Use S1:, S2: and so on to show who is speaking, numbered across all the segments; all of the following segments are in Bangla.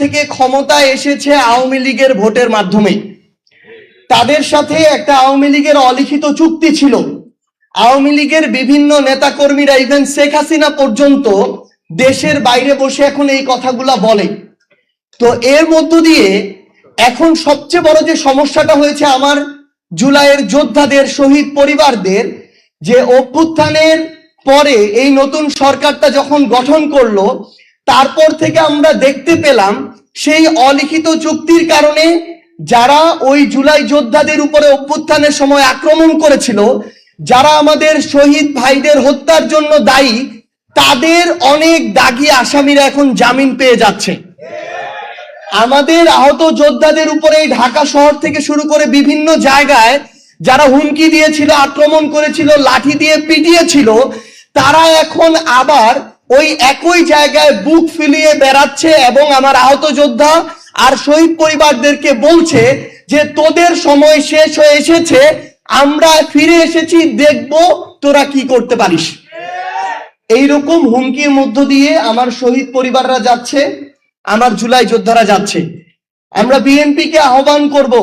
S1: থেকে ক্ষমতায় এসেছে আওয়ামী লীগের ভোটের মাধ্যমে। তাদের সাথে একটা আওয়ামী লীগের অলিখিত চুক্তি ছিল। আওয়ামী লীগের বিভিন্ন নেতাকর্মীরা, ইভেন শেখ হাসিনা পর্যন্ত দেশের বাইরে বসে এখন এই কথাগুলা বলে। তো এর মধ্য দিয়ে এখন সবচেয়ে বড় যে সমস্যাটা হয়েছে আমার জুলাইয়ের যোদ্ধাদের, শহীদ পরিবারদের, যে অভ্যুত্থানের পরে এই নতুন সরকারটা যখন গঠন করলো, তারপর থেকে আমরা দেখতে পেলাম সেই অলিখিত চুক্তির কারণে যারা ওই জুলাই যোদ্ধাদের উপরে অভ্যুত্থানের সময় আক্রমণ করেছিল, যারা আমাদের শহীদ ভাইদের হত্যার জন্য দায়ী, তাদের অনেক দাগী আসামিরা এখন জামিন পেয়ে যাচ্ছে। আমাদের আহত যোদ্ধাদের উপরে ঢাকা শহর থেকে শুরু করে বিভিন্ন জায়গায় যারা হুমকি দিয়েছিল, আক্রমণ করেছিল, লাঠি দিয়ে পিটিয়েছিল, তারা এখন আবার ওই একই জায়গায় বুক ফুলিয়ে বেড়াচ্ছে এবং আমার আহত যোদ্ধা আর শহীদ পরিবারদেরকে বলছে যে তোদের সময় শেষ হয়ে এসেছে, আমরা ফিরে এসেছি, দেখব তোরা কি করতে পারিস। এইরকম হুমকির মধ্য দিয়ে আমার শহীদ পরিবাররা যাচ্ছে, আমার জুলাই যোদ্ধারা যাচ্ছে। আমরা বিএনপিকে আহ্বান করব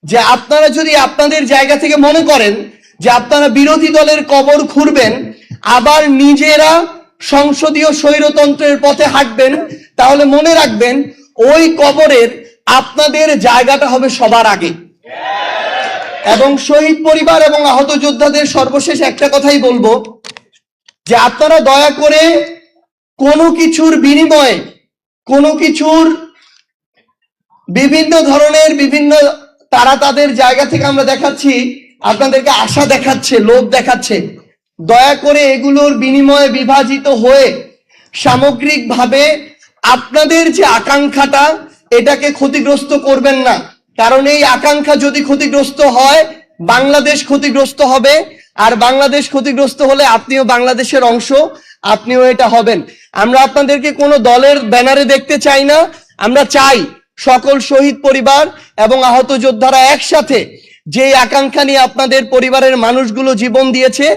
S1: যে আপনারা যদি আপনাদের জায়গা থেকে মনে করেন যে আপনারা বিরোধী দলের কবর খুঁড়বেন, আবার নিজেরা সংসদীয় স্বৈরতন্ত্রের পথে হাঁটবেন, তাহলে মনে রাখবেন ওই কবরের আপনাদের জায়গাটা হবে সবার আগে। এবং শহীদ পরিবার এবং আহত যোদ্ধাদের সর্বশেষ একটা কথাই বলবো যে আপনারা দয়া করে কোনো কিছুর বিনিময়ে, কোনো কিছুর বিভিন্ন ধরনের তারা তাদের জায়গা থেকে আমরা দেখাচ্ছি, আপনাদেরকে আশা দেখাচ্ছে, লোভ দেখাচ্ছে, দয়া করে এগুলোর বিনিময়ে বিভাজিত হয়ে সামগ্রিকভাবে আপনাদের যে আকাঙ্ক্ষাটা, এটাকে ক্ষতিগ্রস্ত করবেন না। কারণ এই আকাঙ্ক্ষা যদি ক্ষতিগ্রস্ত হয়, বাংলাদেশ ক্ষতিগ্রস্ত হবে, আর বাংলাদেশ ক্ষতিগ্রস্ত হলে আপনিও বাংলাদেশের অংশ, আপনিও এটা হবেন। আমরা আপনাদেরকে কোনো দলের ব্যানারে দেখতে চাই না। আমরা চাই সকল শহীদ পরিবার এবং আহত যোদ্ধারা একসাথে যে আকাঙ্ক্ষা নিয়ে আপনাদের পরিবারের মানুষগুলো জীবন দিয়েছে,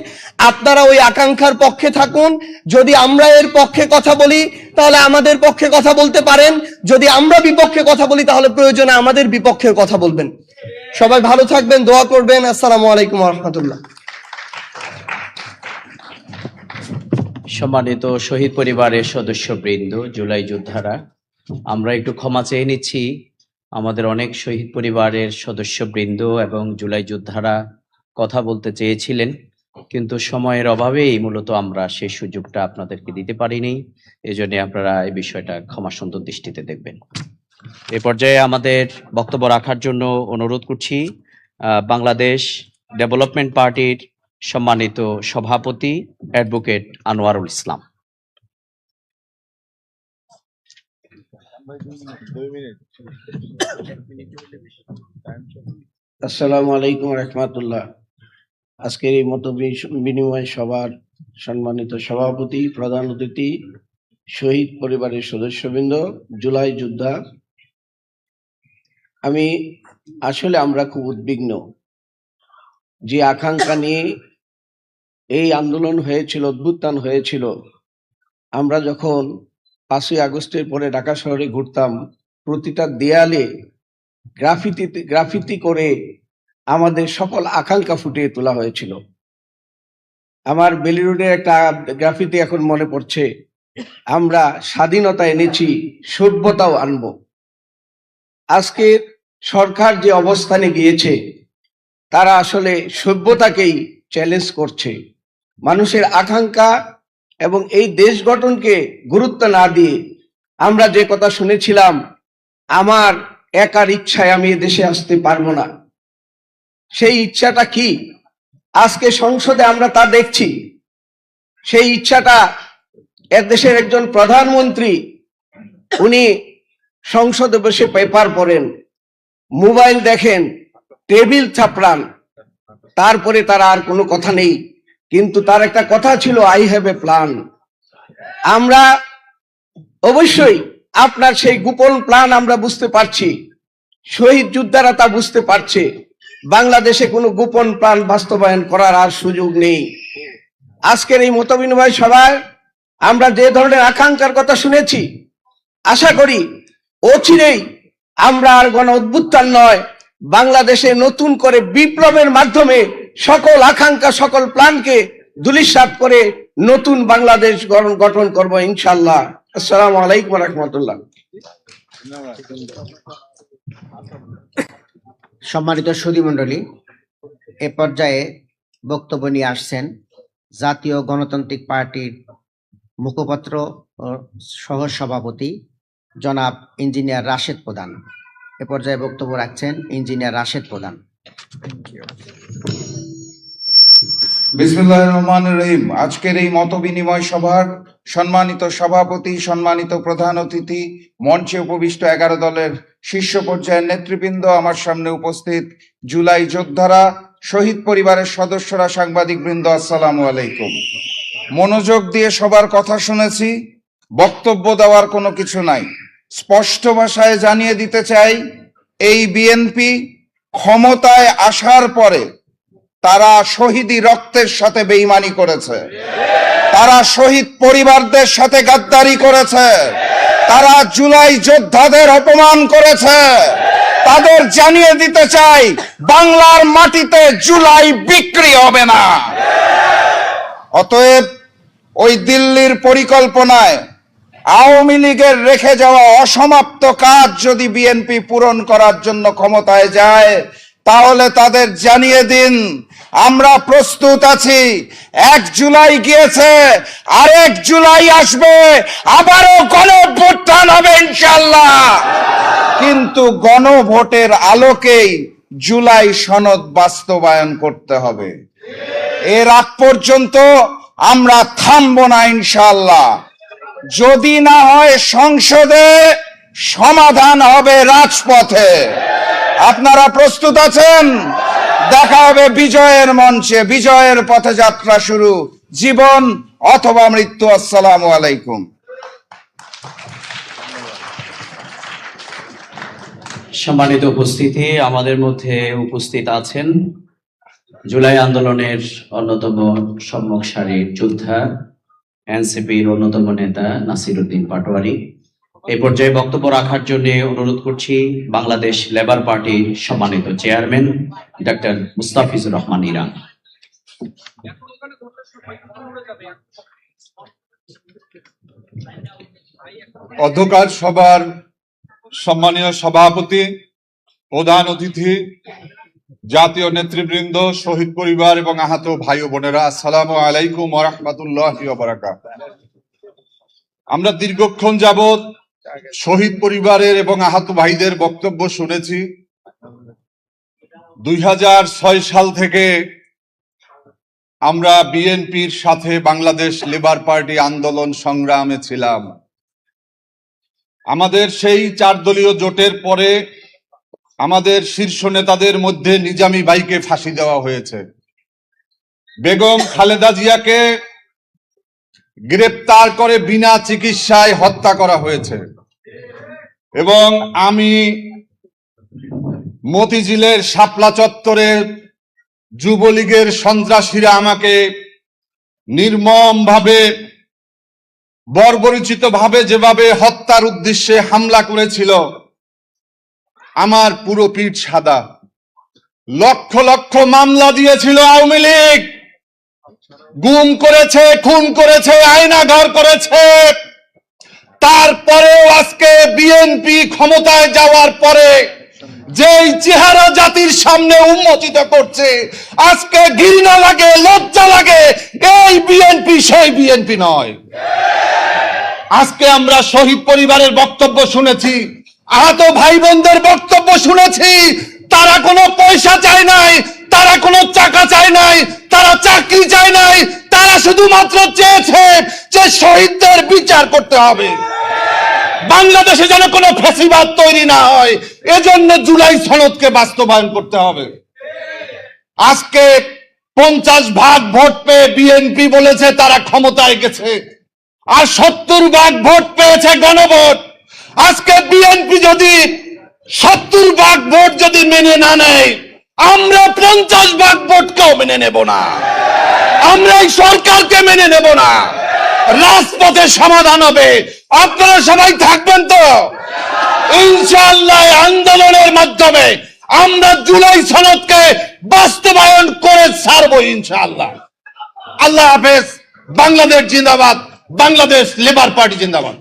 S1: আপনারা ওই আকাঙ্ক্ষার পক্ষে থাকুন। যদি আমরা এর পক্ষে কথা বলি তাহলে আমাদের পক্ষে কথা বলতে পারেন, যদি আমরা বিপক্ষে কথা বলি তাহলে প্রয়োজনে আমাদের বিপক্ষে কথা বলবেন। সবাই ভালো থাকবেন, দোয়া করবেন। আসসালামু আলাইকুম ওয়া রাহমাতুল্লাহ।
S2: সম্মানিত শহীদ পরিবারের সদস্যবৃন্দ, জুলাই যোদ্ধারা, আমরা একটু ক্ষমা চেয়ে নিচ্ছি। আমাদের অনেক শহীদ পরিবারের সদস্যবৃন্দ এবং জুলাই যোদ্ধারা কথা বলতে চেয়েছিলেন, কিন্তু সময়ের অভাবেই মূলত আমরা সেই সুযোগটা আপনাদেরকে দিতে পারিনি। এজন্য আপনারা এই বিষয়টা ক্ষমা সুন্দর দৃষ্টিতে দেখবেন। এ পর্যায়ে আমাদের বক্তব্য রাখার জন্য অনুরোধ করছি বাংলাদেশ ডেভেলপমেন্ট পার্টির সম্মানিত সভাপতি অ্যাডভোকেট আনোয়ারুল ইসলাম।
S3: আসসালামু আলাইকুম রাহমাতুল্লাহ। আজকের এই মত বিনিময় সভার সম্মানিত সভাপতি, প্রধান অতিথি, শহীদ পরিবারের সদস্যবৃন্দ, জুলাই যোদ্ধা, আমরা খুব উদ্বিগ্ন। যে আকাঙ্ক্ষা নিয়ে এই আন্দোলন হয়েছিল, অভ্যুত্থান হয়েছিল, আমরা যখন 5ই আগস্টের পরে ঢাকা শহরে ঘুরতাম, প্রতিটা দেয়ালে গ্রাফিতি করে আমাদের সকল আকাঙ্ক্ষা ফুটিয়ে তোলা হয়েছিল। আমার বেলি রোডের একটা গ্রাফিতি এখন মনে পড়ছে, আমরা স্বাধীনতা এনেছি, সভ্যতাও আনবো। আজকে সরকার যে অবস্থানে গিয়েছে, তারা আসলে সভ্যতাকেই চ্যালেঞ্জ করছে। মানুষের আকাঙ্ক্ষা এবং এই দেশ গঠনকে গুরুত্ব না দিয়ে আমরা যে কথা শুনেছিলাম, আমার একার ইচ্ছায় আমি দেশে আসতে পারবো না, সেই ইচ্ছাটা কি আজকে সংসদে আমরা তা দেখছি। সেই ইচ্ছাটা দেশের একজন প্রধানমন্ত্রী, উনি সংসদে বসে পেপার পড়েন, মোবাইল দেখেন, টেবিল চাপড়ান, তারপরে তার আর কোনো কথা নেই। কিন্তু তার একটা কথা ছিল, আই হ্যাভ এ প্ল্যান। আমরা অবশ্যই আপনার সেই গোপন প্ল্যান আমরা বুঝতে পারছি, শহীদ যোদ্ধারা তা বুঝতে পারছে। বাংলাদেশে কোনো গোপন প্ল্যান বাস্তবায়ন করার আর সুযোগ নেই। আজকের এই মতবিনিময় সভায় আমরা যে ধরনের আকাঙ্ক্ষার কথা শুনেছি, আশা করি অচিরেই আমরা আর গণ অভ্যুত্থান নয়, বাংলাদেশে নতুন করে বিপ্লবের মাধ্যমে সকল আকাঙ্ক্ষা সকল প্ল্যানকে ধূলিসাৎ করে নতুন বাংলাদেশ গঠন করব ইনশাআল্লাহ। আসসালামু আলাইকুম ওয়া রাহমাতুল্লাহ।
S4: সম্মানিত সুধীমণ্ডলী, এ পর্যায়ে বক্তব্য নিয়ে আসছেন জাতীয় গণতান্ত্রিক পার্টির মুখপাত্র ও সহ সভাপতি জনাব ইঞ্জিনিয়ার রাশেদ প্রধান। এ পর্যায়ে বক্তব্য রাখছেন ইঞ্জিনিয়ার রাশেদ প্রধান।
S5: বিসমিল্লাহির রহমানির রহিম। আজকের এই মত বিনিময় সভার সম্মানিত সভাপতি, সম্মানিত প্রধান অতিথি, মঞ্চে উপবিষ্ট 11 দলের শীর্ষ পর্যায়ের নেতৃবৃন্দ, আমার সামনে উপস্থিত জুলাই যোদ্ধারা, শহীদ পরিবারের সদস্যরা, সাংবাদিক বৃন্দ, আসসালামু আলাইকুম। মনোযোগ দিয়ে সবার কথা শুনেছি, বক্তব্য দেওয়ার কোনো কিছু নাই। স্পষ্ট ভাষায় জানিয়ে দিতে চাই, এই বিএনপি ক্ষমতায় আসার পরে তারা শহীদি রক্তের সাথে বেঈমানি করেছে, তারা শহীদ পরিবারদের সাথে গাদ্দারি করেছে, তারা জুলাই যোদ্ধাদের অপমান করেছে। তাদের জানিয়ে দিতে চাই, বাংলার মাটিতে জুলাই বিক্রি হবে না। অতএব ওই দিল্লির পরিকল্পনায় আওয়ামী লীগের রেখে যাওয়া অসমাপ্ত কাজ যদি বিএনপি পূরণ করার জন্য ক্ষমতায় যায়, তাহলে তাদের জানিয়ে দিন আমরা প্রস্তুত আছি। 1 জুলাই গিয়েছে, আরেক জুলাই আসবে, আবারও গণভোটান হবে ইনশাআল্লাহ। কিন্তু গণভোটের আলোকেই জুলাই সনদ বাস্তবায়ন করতে হবে। এর আগ পর্যন্ত আমরা থামবো না ইনশাআল্লাহ। যদি না হয় সংসদে, সমাধান হবে রাজপথে। আপনারা প্রস্তুত আছেন? দেখা হবে বিজয়ের মঞ্চে, বিজয়ের পথে যাত্রা শুরু, জীবন অথবা মৃত্যু। আসসালামু আলাইকুম।
S2: সম্মানিত উপস্থিতি, আমাদের মধ্যে উপস্থিত আছেন জুলাই আন্দোলনের অন্যতম সম্মুখ সারির যোদ্ধা, এনসিপির অন্যতম নেতা নাসির উদ্দিন পাটোয়ারি। এই পর্যায়ে বক্তব্য রাখার জন্য অনুরোধ করছি বাংলাদেশ লেবার পার্টির সম্মানিত চেয়ারম্যান ডাক্তার মুস্তাফিজুর রহমান ইরান।
S6: অধ্যকার সভার সম্মানীয় সভাপতি, প্রধান অতিথি, জাতীয় নেতৃবৃন্দ, শহীদ পরিবার এবং আহত ভাই ও বোনেরা, আসসালামু আলাইকুম ওয়া রাহমাতুল্লাহি ওয়া বারাকাতুহু। আমরা দীর্ঘক্ষণ যাবৎ শহীদ পরিবারের এবং আহত ভাইদের বক্তব্য শুনেছি। 2006 সাল থেকে আমরা বিএনপির সাথে বাংলাদেশ লেবার পার্টি আন্দোলন সংগ্রামে ছিলাম। আমাদের সেই 4 দলীয় জোটের পরে আমাদের শীর্ষ নেতাদের মধ্যে নিজামী ভাইকে ফাঁসি দেওয়া হয়েছে, বেগম খালেদা জিয়াকে গ্রেপ্তার করে বিনা চিকিৎসায় হত্যা করা হয়েছে, এবং আমি মতিঝিলের শাপলা চত্বরে যুবলীগের সন্ত্রাসীরা আমাকে নির্মমভাবে, বর্বরোচিত ভাবে যেভাবে হত্যার উদ্দেশ্যে হামলা করেছিল, আমার পুরো পিঠ সাদা। লক্ষ লক্ষ মামলা দিয়েছিল আওয়ামী লীগ, গুম করেছে, খুন করেছে, আয়নাঘর করেছে। তারপরেও আজকে বিএনপি ক্ষমতায় যাওয়ার পরে যেই চেহারা জাতির সামনে উন্মোচিত করছে, আজকে ঘৃণা লাগে, লজ্জা লাগে। এই বিএনপি সেই বিএনপি নয়। আজকে আমরা শহীদ পরিবারের বক্তব্য শুনেছি, আহত ভাই বোনদের বক্তব্য শুনেছি। তারা কোনো পয়সা চায় নাই, তারা কোনো টাকা চায় নাই, তারা চাকরি চায় নাই, তারা শুধুমাত্র চেয়েছে যে শহীদদের বিচার করতে হবে, বাংলাদেশে যেন কোনো ফ্যাসিবাদ তৈরি না হয়, এজন্য জুলাই সনদকে বাস্তবায়ন করতে হবে। আজকে 50% ভোট পেয়ে বিএনপি বলেছে তারা ক্ষমতায় গেছে, আর 70% ভোট পেয়েছে গণভোট। আজকে বিএনপি যদি 70% ভোট যদি মেনে না নেয়, আমরা 50% ভোটকেও মেনে নেব না, আমরা এই সরকারকে মেনে নেব না। রাজপথে সমাধান হবে। আপনারা সবাই থাকবেন তো? ইনশাআল্লাহ আন্দোলনের মাধ্যমে আমরা জুলাই সনদকে বাস্তবায়ন করে ছাড়বো ইনশাআল্লাহ। আল্লাহ হাফেজ। বাংলাদেশ জিন্দাবাদ। বাংলাদেশ লেবার পার্টি জিন্দাবাদ।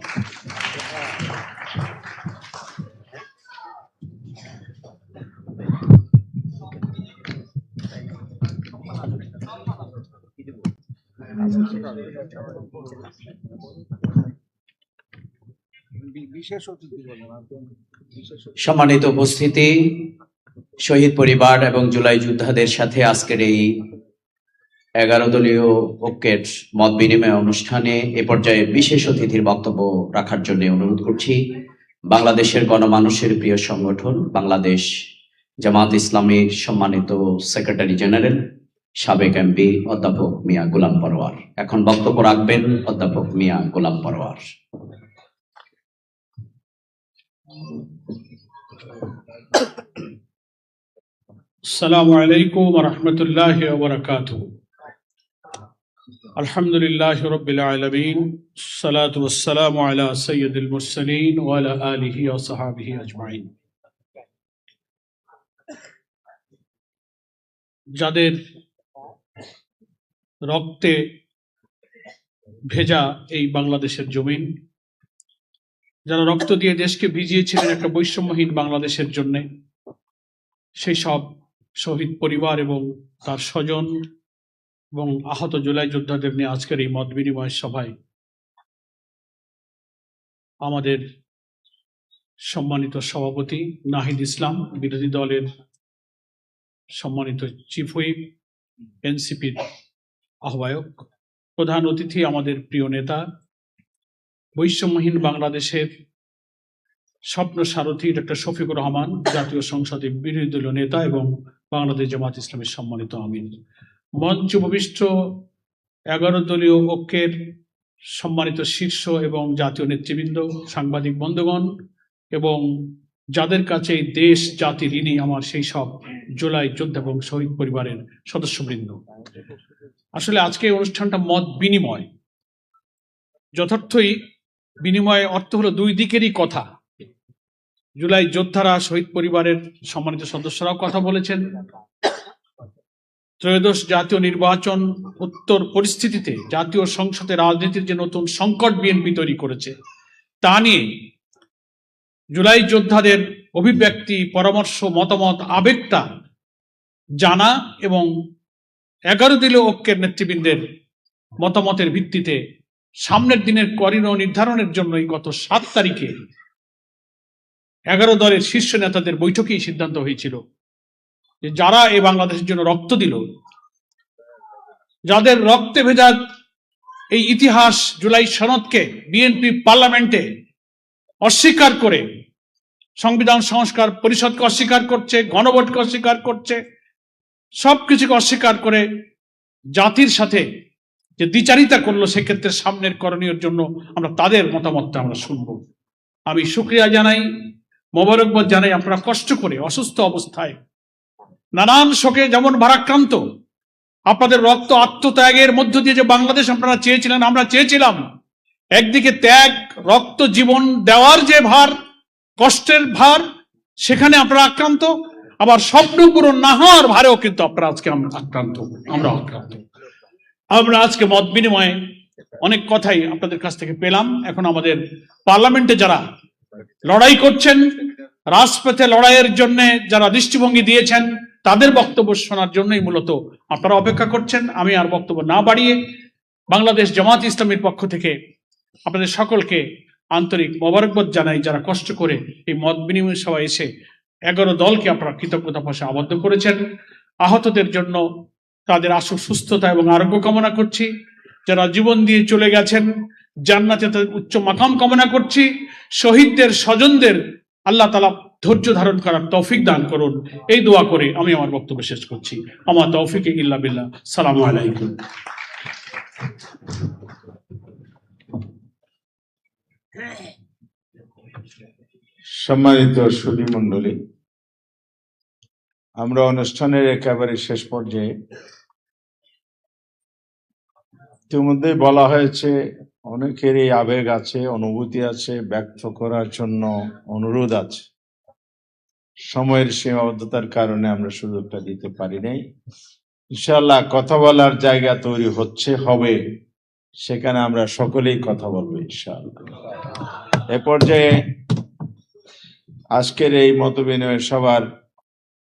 S2: সম্মানিত উপস্থিতি, শহীদ পরিবার এবং জুলাই যোদ্ধাদের সাথে আজকের এই 11 দলীয় ঐক্যের মত বিনিময় অনুষ্ঠানে এ পর্যায়ে বিশেষ অতিথির বক্তব্য রাখার জন্য অনুরোধ করছি বাংলাদেশের গণমানুষের প্রিয় সংগঠন বাংলাদেশ জামাত ইসলামীর সম্মানিত সেক্রেটারি জেনারেল সাবেক এমপি অধ্যাপক মিয়া গোলাম পরোয়ার। এখন বক্তব্য রাখবেন অধ্যাপক মিয়া গোলাম পরোয়ার।
S7: আসসালামু আলাইকুম ওয়া রাহমাতুল্লাহি ওয়া বারাকাতুহু। আলহামদুলিল্লাহি রাব্বিল আলামিন, সালাতু ওয়াসসালামু আলা সাইয়্যিদিল মুরসালিন ওয়া আলা আলিহি ওয়া সাহবিহি আজমাইন। যাদের রক্তে ভেজা এই বাংলাদেশের জমিন, যারা রক্ত দিয়ে দেশকে ভিজিয়েছিলেন একটা বৈষম্যহীন বাংলাদেশের জন্য, সেই সব শহীদ পরিবার এবং তার স্বজন এবং আহত জুলাই যোদ্ধাদের নিয়ে আজকের এই মত বিনিময় সভায় আমাদের সম্মানিত সভাপতি নাহিদ ইসলাম, বিরোধী দলের সম্মানিত চিফ হুইপ, এনসিপির আহ্বায়ক, প্রধান অতিথি আমাদের প্রিয় নেতা, বৈষম্যহীন বাংলাদেশের স্বপ্ন সারথী ডক্টর শফিকুর রহমান, জাতীয় সংসদে বিরোধী দলীয় নেতা এবং বাংলাদেশ জামাত ইসলামের সম্মানিত আমির, মঞ্চ উপবিষ্ট 11 দলীয় ঐক্যের সম্মানিত শীর্ষ এবং জাতীয় নেতৃবৃন্দ, সাংবাদিক বন্ধুগণ এবং যাদের কাছে এই দেশ জাতি ঋণী আমার সেই সব জুলাই যোদ্ধা এবং শহীদ পরিবারের সদস্যবৃন্দ। আসলে আজকে এই অনুষ্ঠানটা মত বিনিময়, যথার্থই বিনিময় অর্থ হলো দুই দিকেরই কথা। জুলাই যোদ্ধারা, শহীদ পরিবারের সম্মানিত সদস্যরাও কথা বলেছেন। ত্রয়োদশ জাতীয় নির্বাচন উত্তর পরিস্থিতিতে জাতীয় সংসদে রাজনীতির যে নতুন সংকট বিএনপি তৈরি করেছে তা নিয়ে জুলাই যোদ্ধাদের অভিব্যক্তি, পরামর্শ, মতামত, আবেগটা জানা এবং 11 দলীয় ঐক্যের নেতৃবৃন্দের মতামতের ভিত্তিতে সামনের দিনের করিডোর নির্ধারণের জন্যই গত 7 তারিখে 11 দলের শীর্ষ নেতাদের বৈঠকেই সিদ্ধান্ত হয়েছিল যে যারা এই বাংলাদেশের জন্য রক্ত দিল, যাদের রক্তে ভেজা এই ইতিহাস জুলাই সনদকে বিএনপি পার্লামেন্টে অস্বীকার করে, সংবিধান সংস্কার পরিষদকে অস্বীকার করছে, গণভোটকে অস্বীকার করছে, সবকিছুকে অস্বীকার করে জাতির সাথে যে দ্বিচারিতা করলো, সেক্ষেত্রে সামনের করণীয়ের জন্য আমরা তাদের মতামতটা আমরা শুনব। আমি শুকরিয়া জানাই, মোবারকবাদ জানাই। আপনারা কষ্ট করে অসুস্থ অবস্থায় নানান শোকে যেমন ভারাক্রান্ত, আপনাদের রক্ত আত্মত্যাগের মধ্য দিয়ে যে বাংলাদেশ আপনারা চেয়েছিলেন, আমরা চেয়েছিলাম, একদিকে ত্যাগ, রক্ত, জীবন দেওয়ার যে ভার, কষ্টের ভার, সেখানে আপনারা আক্রান্ত, আবার স্বপ্ন পূরণ না হওয়ার ভারেও কিন্তু আপনারা আজকে আক্রান্ত, আমরা আক্রান্ত। আমরা আজকে মত বিনিময়ে অনেক কথাই আপনাদের কাছ থেকে পেলাম। এখন আমাদের পার্লামেন্টে যারা লড়াই করছেন, রাজপথে লড়াইয়ের জন্য যারা দৃষ্টিভঙ্গি দিয়েছেন, তাদের বক্তব্য শোনার জন্যই মূলত আপনারা অপেক্ষা করছেন। আমি আর বক্তব্য না বাড়িয়ে বাংলাদেশ জামাত ইসলামীর পক্ষ থেকে আপনাদের সকলকে আন্তরিক মোবারকবাদ জানাই, যারা কষ্ট করে এই মত বিনিময় সভায় এসে 11 দলকে আপনারা কৃতজ্ঞতা ভাষায় আবদ্ধ করেছেন। আহতদের জন্য তাদের আশু সুস্থতা এবং আরোগ্য কামনা করছি। যারা জীবন দিয়ে চলে গেছেন, জান্নাতে তাদের উচ্চ মাকাম কামনা করছি। শহীদদের স্বজনদের আল্লাহ তাআলা ধৈর্য ধারণ করার তৌফিক দান করুন, এই দোয়া করে আমি আমার বক্তব্য শেষ করছি। আমার তৌফিক ইল্লা বিল্লাহ। আসসালামু আলাইকুম।
S8: সম্মানিত সুধী মণ্ডলী, আমরা অনুষ্ঠানের একেবারে শেষ পর্যায়ে। ইতিমধ্যে বলা হয়েছে অনেকেরই আবেগ আছে, অনুভূতি আছে, ব্যক্ত করার জন্য অনুরোধ আছে। সময়ের সীমাবদ্ধতার কারণে আমরা সুযোগটা দিতে পারি নাই। ইনশাআল্লাহ কথা বলার জায়গা তৈরি হবে, সেখানে আমরা সকলেই কথা বলবো ইনশাআল্লাহ। এ পর্যায়ে আজকের এই মতবিনিময় সভার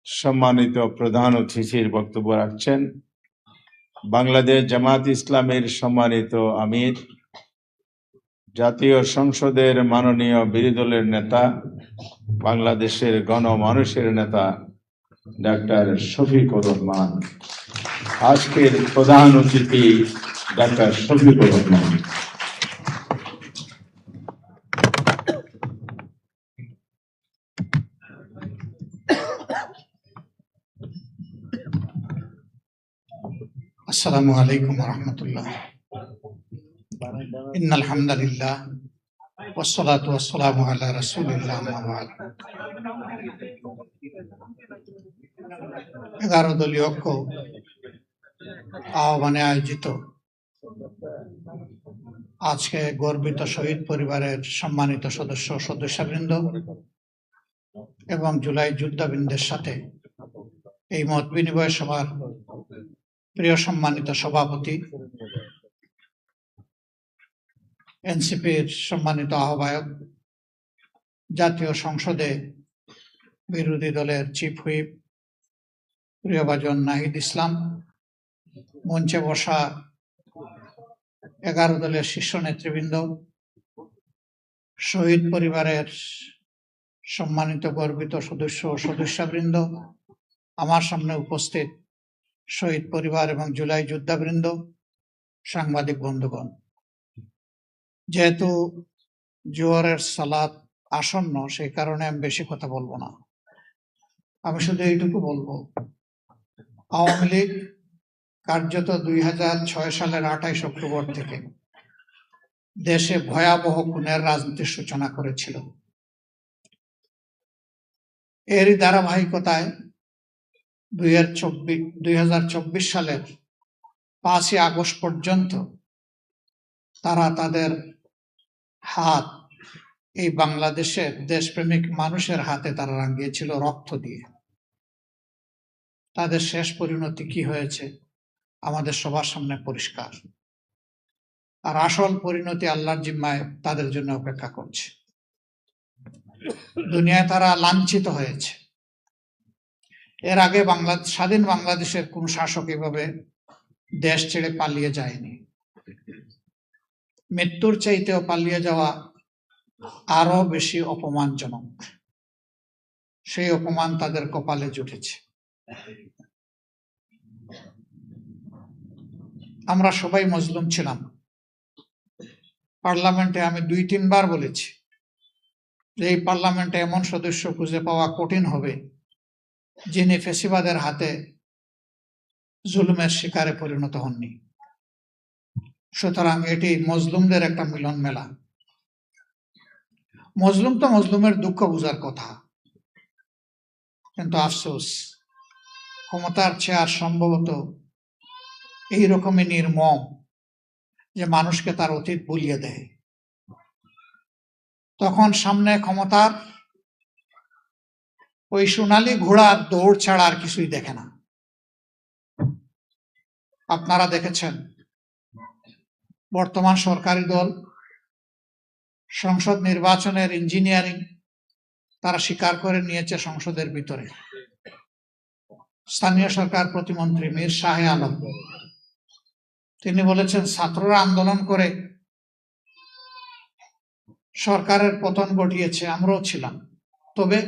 S8: সম্মানিত প্রধান অতিথির বক্তব্য রাখছেন বাংলাদেশ জামাত ইসলামের সম্মানিত আমির, জাতীয় সংসদের মাননীয় বিরোধী দলের নেতা, বাংলাদেশের গণমানুষের নেতা ডাক্তার শফিকুর রহমান। আজকের প্রধান অতিথি ডাক্তার শফিকুর রহমান।
S9: আসসালামু আলাইকুম ওয়া রাহমাতুল্লাহ। ইন্নাল হামদালিল্লাহ ওয়াসসালাতু ওয়াসসালামু আলা রাসূলিল্লাহ আম্মা বা'দ। 11 দলীয় ঐক্য আহ্বানে আয়োজিত আজকে গর্বিত শহীদ পরিবারের সম্মানিত সদস্যবৃন্দ এবং জুলাই যোদ্ধাবৃন্দের সাথে এই মত বিনিময় সভার প্রিয় সম্মানিত সভাপতি, এনসিপির সম্মানিত আহ্বায়ক, জাতীয় সংসদে বিরোধী দলের চিফ হুইপ প্রিয়ভাজন নাহিদ ইসলাম, মঞ্চে বসা 11 দলের শীর্ষ নেতৃবৃন্দ, শহীদ পরিবারের সম্মানিত গর্বিত সদস্যবৃন্দ, আমার সামনে উপস্থিত শহীদ পরিবার এবং জুলাই যোদ্ধাবৃন্দ, সাংবাদিক বন্ধুগণ। যেহেতু জোহরের সালাত আসন্ন, সেই কারণে আমি বেশি কথা বলবো না। আমি শুধু এইটুকু বলবো, আওয়ামী লীগ কার্যত 2006 সালের 28 অক্টোবর থেকে দেশে ভয়াবহ খুনের রাজনীতির সূচনা করেছিল। এরই ধারাবাহিকতায় 2024 সালের 5ই আগস্ট পর্যন্ত তারা তাদের হাত এই বাংলাদেশের দেশপ্রেমিক মানুষের হাতে তারা রাঙিয়েছিল রক্ত দিয়ে। তাদের শেষ পরিণতি কি হয়েছে আমাদের সবার সামনে পরিষ্কার। আর আসল পরিণতি আল্লাহর জিম্মায় তাদের জন্য অপেক্ষা করছে। দুনিয়ায় তারা লাঞ্ছিত হয়েছে। এর আগে স্বাধীন বাংলাদেশের কোন শাসক এভাবে দেশ ছেড়ে পালিয়ে যায়নি। মৃত্যুর চাইতেও পালিয়ে যাওয়া আরো বেশি অপমানজনক। সেই অপমান তাদের কপালে জুটেছে। আমরা সবাই মজলুম ছিলাম। পার্লামেন্টে আমি 2-3 বার বলেছি যে এই পার্লামেন্টে এমন সদস্য খুঁজে পাওয়া কঠিন হবে যিনি ফেসিবাদের হাতে জুলুমের শিকারে পরিণত হননি। সুতরাং এটি মজলুমদের একটা মিলন মেলা। মজলুম তো মজলুমের দুঃখ বুঝার কথা, কিন্তু আফসোস ক্ষমতার চেয়ার সম্ভবত এইরকমই নির্মম যে মানুষকে তার অতীত ভুলিয়ে দেয়। তখন সামনে ক্ষমতার ওই সোনালী ঘোড়ার দৌড় ছাড়া আর কিছুই দেখে না। আপনারা দেখেছেন বর্তমান সরকারি দল সংসদ নির্বাচনের ইঞ্জিনিয়ারিং তারা স্বীকার করে নিয়েছে সংসদের ভিতরে। স্থানীয় সরকার প্রতিমন্ত্রী মীর শাহে আলম তিনি বলেছেন ছাত্ররা আন্দোলন করে সরকারের পতন ঘটিয়েছে, আমরাও ছিলাম। তবে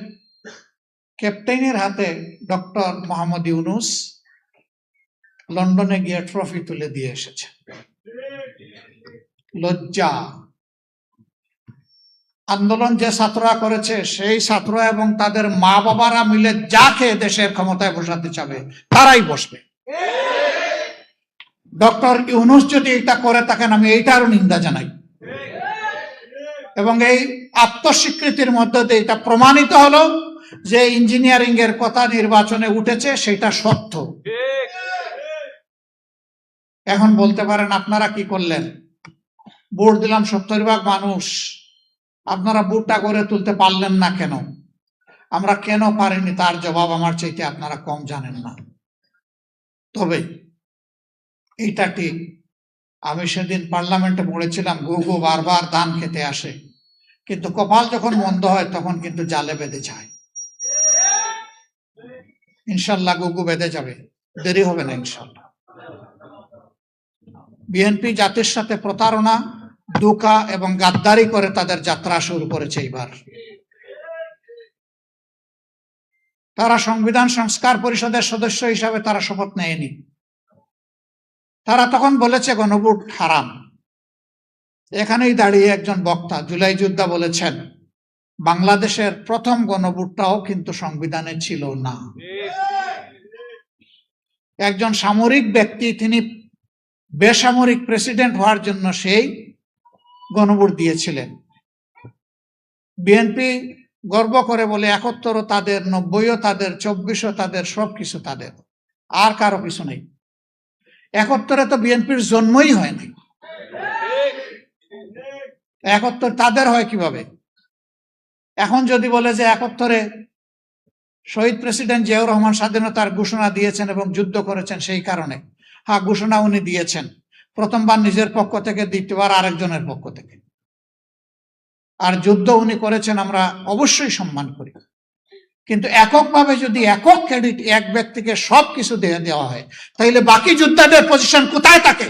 S9: ক্যাপ্টেনের হাতে ডক্টর মোহাম্মদ ইউনূস লন্ডনে গিয়ে ট্রফি তুলে দিয়ে এসেছে। লজ্জা। আন্দোলন যে ছাত্ররা করেছে সেই ছাত্র এবং তাদের মা বাবারা মিলে যাকে দেশের ক্ষমতায় বসাতে চাবে তারাই বসবে। ডক্টর ইউনূস যদি এটা করে থাকেন আমি এইটারও নিন্দা জানাই। এবং এই আত্মস্বীকৃতির মধ্যে দিয়ে এটা প্রমাণিত হলো যে ইঞ্জিনিয়ারিং এর কথা নির্বাচনে উঠেছে সেটা সত্য। এখন বলতে পারেন আপনারা কি করলেন? ভোট দিলাম 70% মানুষ, আপনারা ভোটটা করে তুলতে পারলেন না কেন? আমরা কেন পারিনি তার জবাব আমার চাইতে আপনারা কম জানেন না। তবে এইটা ঠিক, আমি সেদিন পার্লামেন্টে বলেছিলাম গুগু বারবার ধান খেতে আসে, কিন্তু কপাল যখন মন্দ হয় তখন কিন্তু জালে বেঁধে যায়। ইনশাল্লাহ গুগু বেঁধে যাবে, দেরি হবে না ইনশাল্লাহ। বিএনপি জাতির সাথে প্রতারণা, ধোঁকা এবং গাদ্দারি করে তাদের যাত্রা শুরু করেছে। এইবার তারা সংবিধান সংস্কার পরিষদের সদস্য হিসাবে তারা শপথ নেয়নি। তারা তখন বলেছে গণভোট হারাম। এখানেই দাঁড়িয়ে একজন বক্তা জুলাই যোদ্ধা বলেছেন বাংলাদেশের প্রথম গণভোটটাও কিন্তু সংবিধানে ছিল না। একজন সামরিক ব্যক্তি, তিনি বেসামরিক প্রেসিডেন্ট হওয়ার জন্য সেই গণভোট দিয়েছিলেন। বিএনপি গর্ব করে বলে 71 তাদের, 90 তাদের, 24 তাদের, সবকিছু তাদের, আর কারো কিছু নেই। 71 তো বিএনপির জন্মই হয়নি। 71 তাদের হয় কিভাবে? এখন যদি বলে যে 71-এ শহীদ প্রেসিডেন্ট জিয়াউর রহমান স্বাধীনতার ঘোষণা দিয়েছেন এবং যুদ্ধ করেছেন, সেই কারণে, হ্যাঁ ঘোষণা উনি দিয়েছেন, প্রথমবার নিজের পক্ষ থেকে, দ্বিতীয়বার আরেকজনের পক্ষ থেকে। আর যুদ্ধ উনি করেছেন, আমরা অবশ্যই সম্মান করি, কিন্তু এককভাবে যদি একক ক্রেডিট এক ব্যক্তিকে সবকিছু দিয়ে দেওয়া হয়, তাহলে বাকি যোদ্ধাদের পজিশন কোথায় থাকে?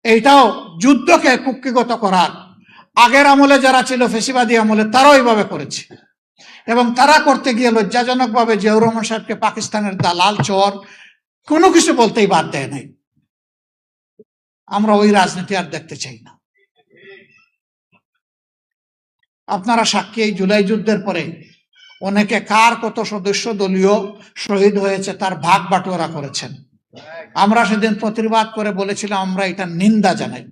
S9: এইটাও যুদ্ধকে কুক্ষিগত করার, আগের আমলে যারা ছিল ফেসিবাদী আমলে, তারাও এইভাবে করেছে, এবং তারা করতে গিয়ে লজ্জাজনক ভাবে জিয়াউর রহমান সাহেবকে পাকিস্তানের দালাল, চোর, কোনো কিছু বলতেই বাদ দেয় নাই। আমরা ওই রাজনীতি আর দেখতে চাই না। আপনারা সাক্ষী, এই জুলাই যুদ্ধের পরে অনেকে কার কত সদস্য দলীয় শহীদ হয়েছে তার ভাগ বাটোয়ারা করেছেন। আমরা সেদিন প্রতিবাদ করে বলেছিলাম আমরা এটা নিন্দা জানাই।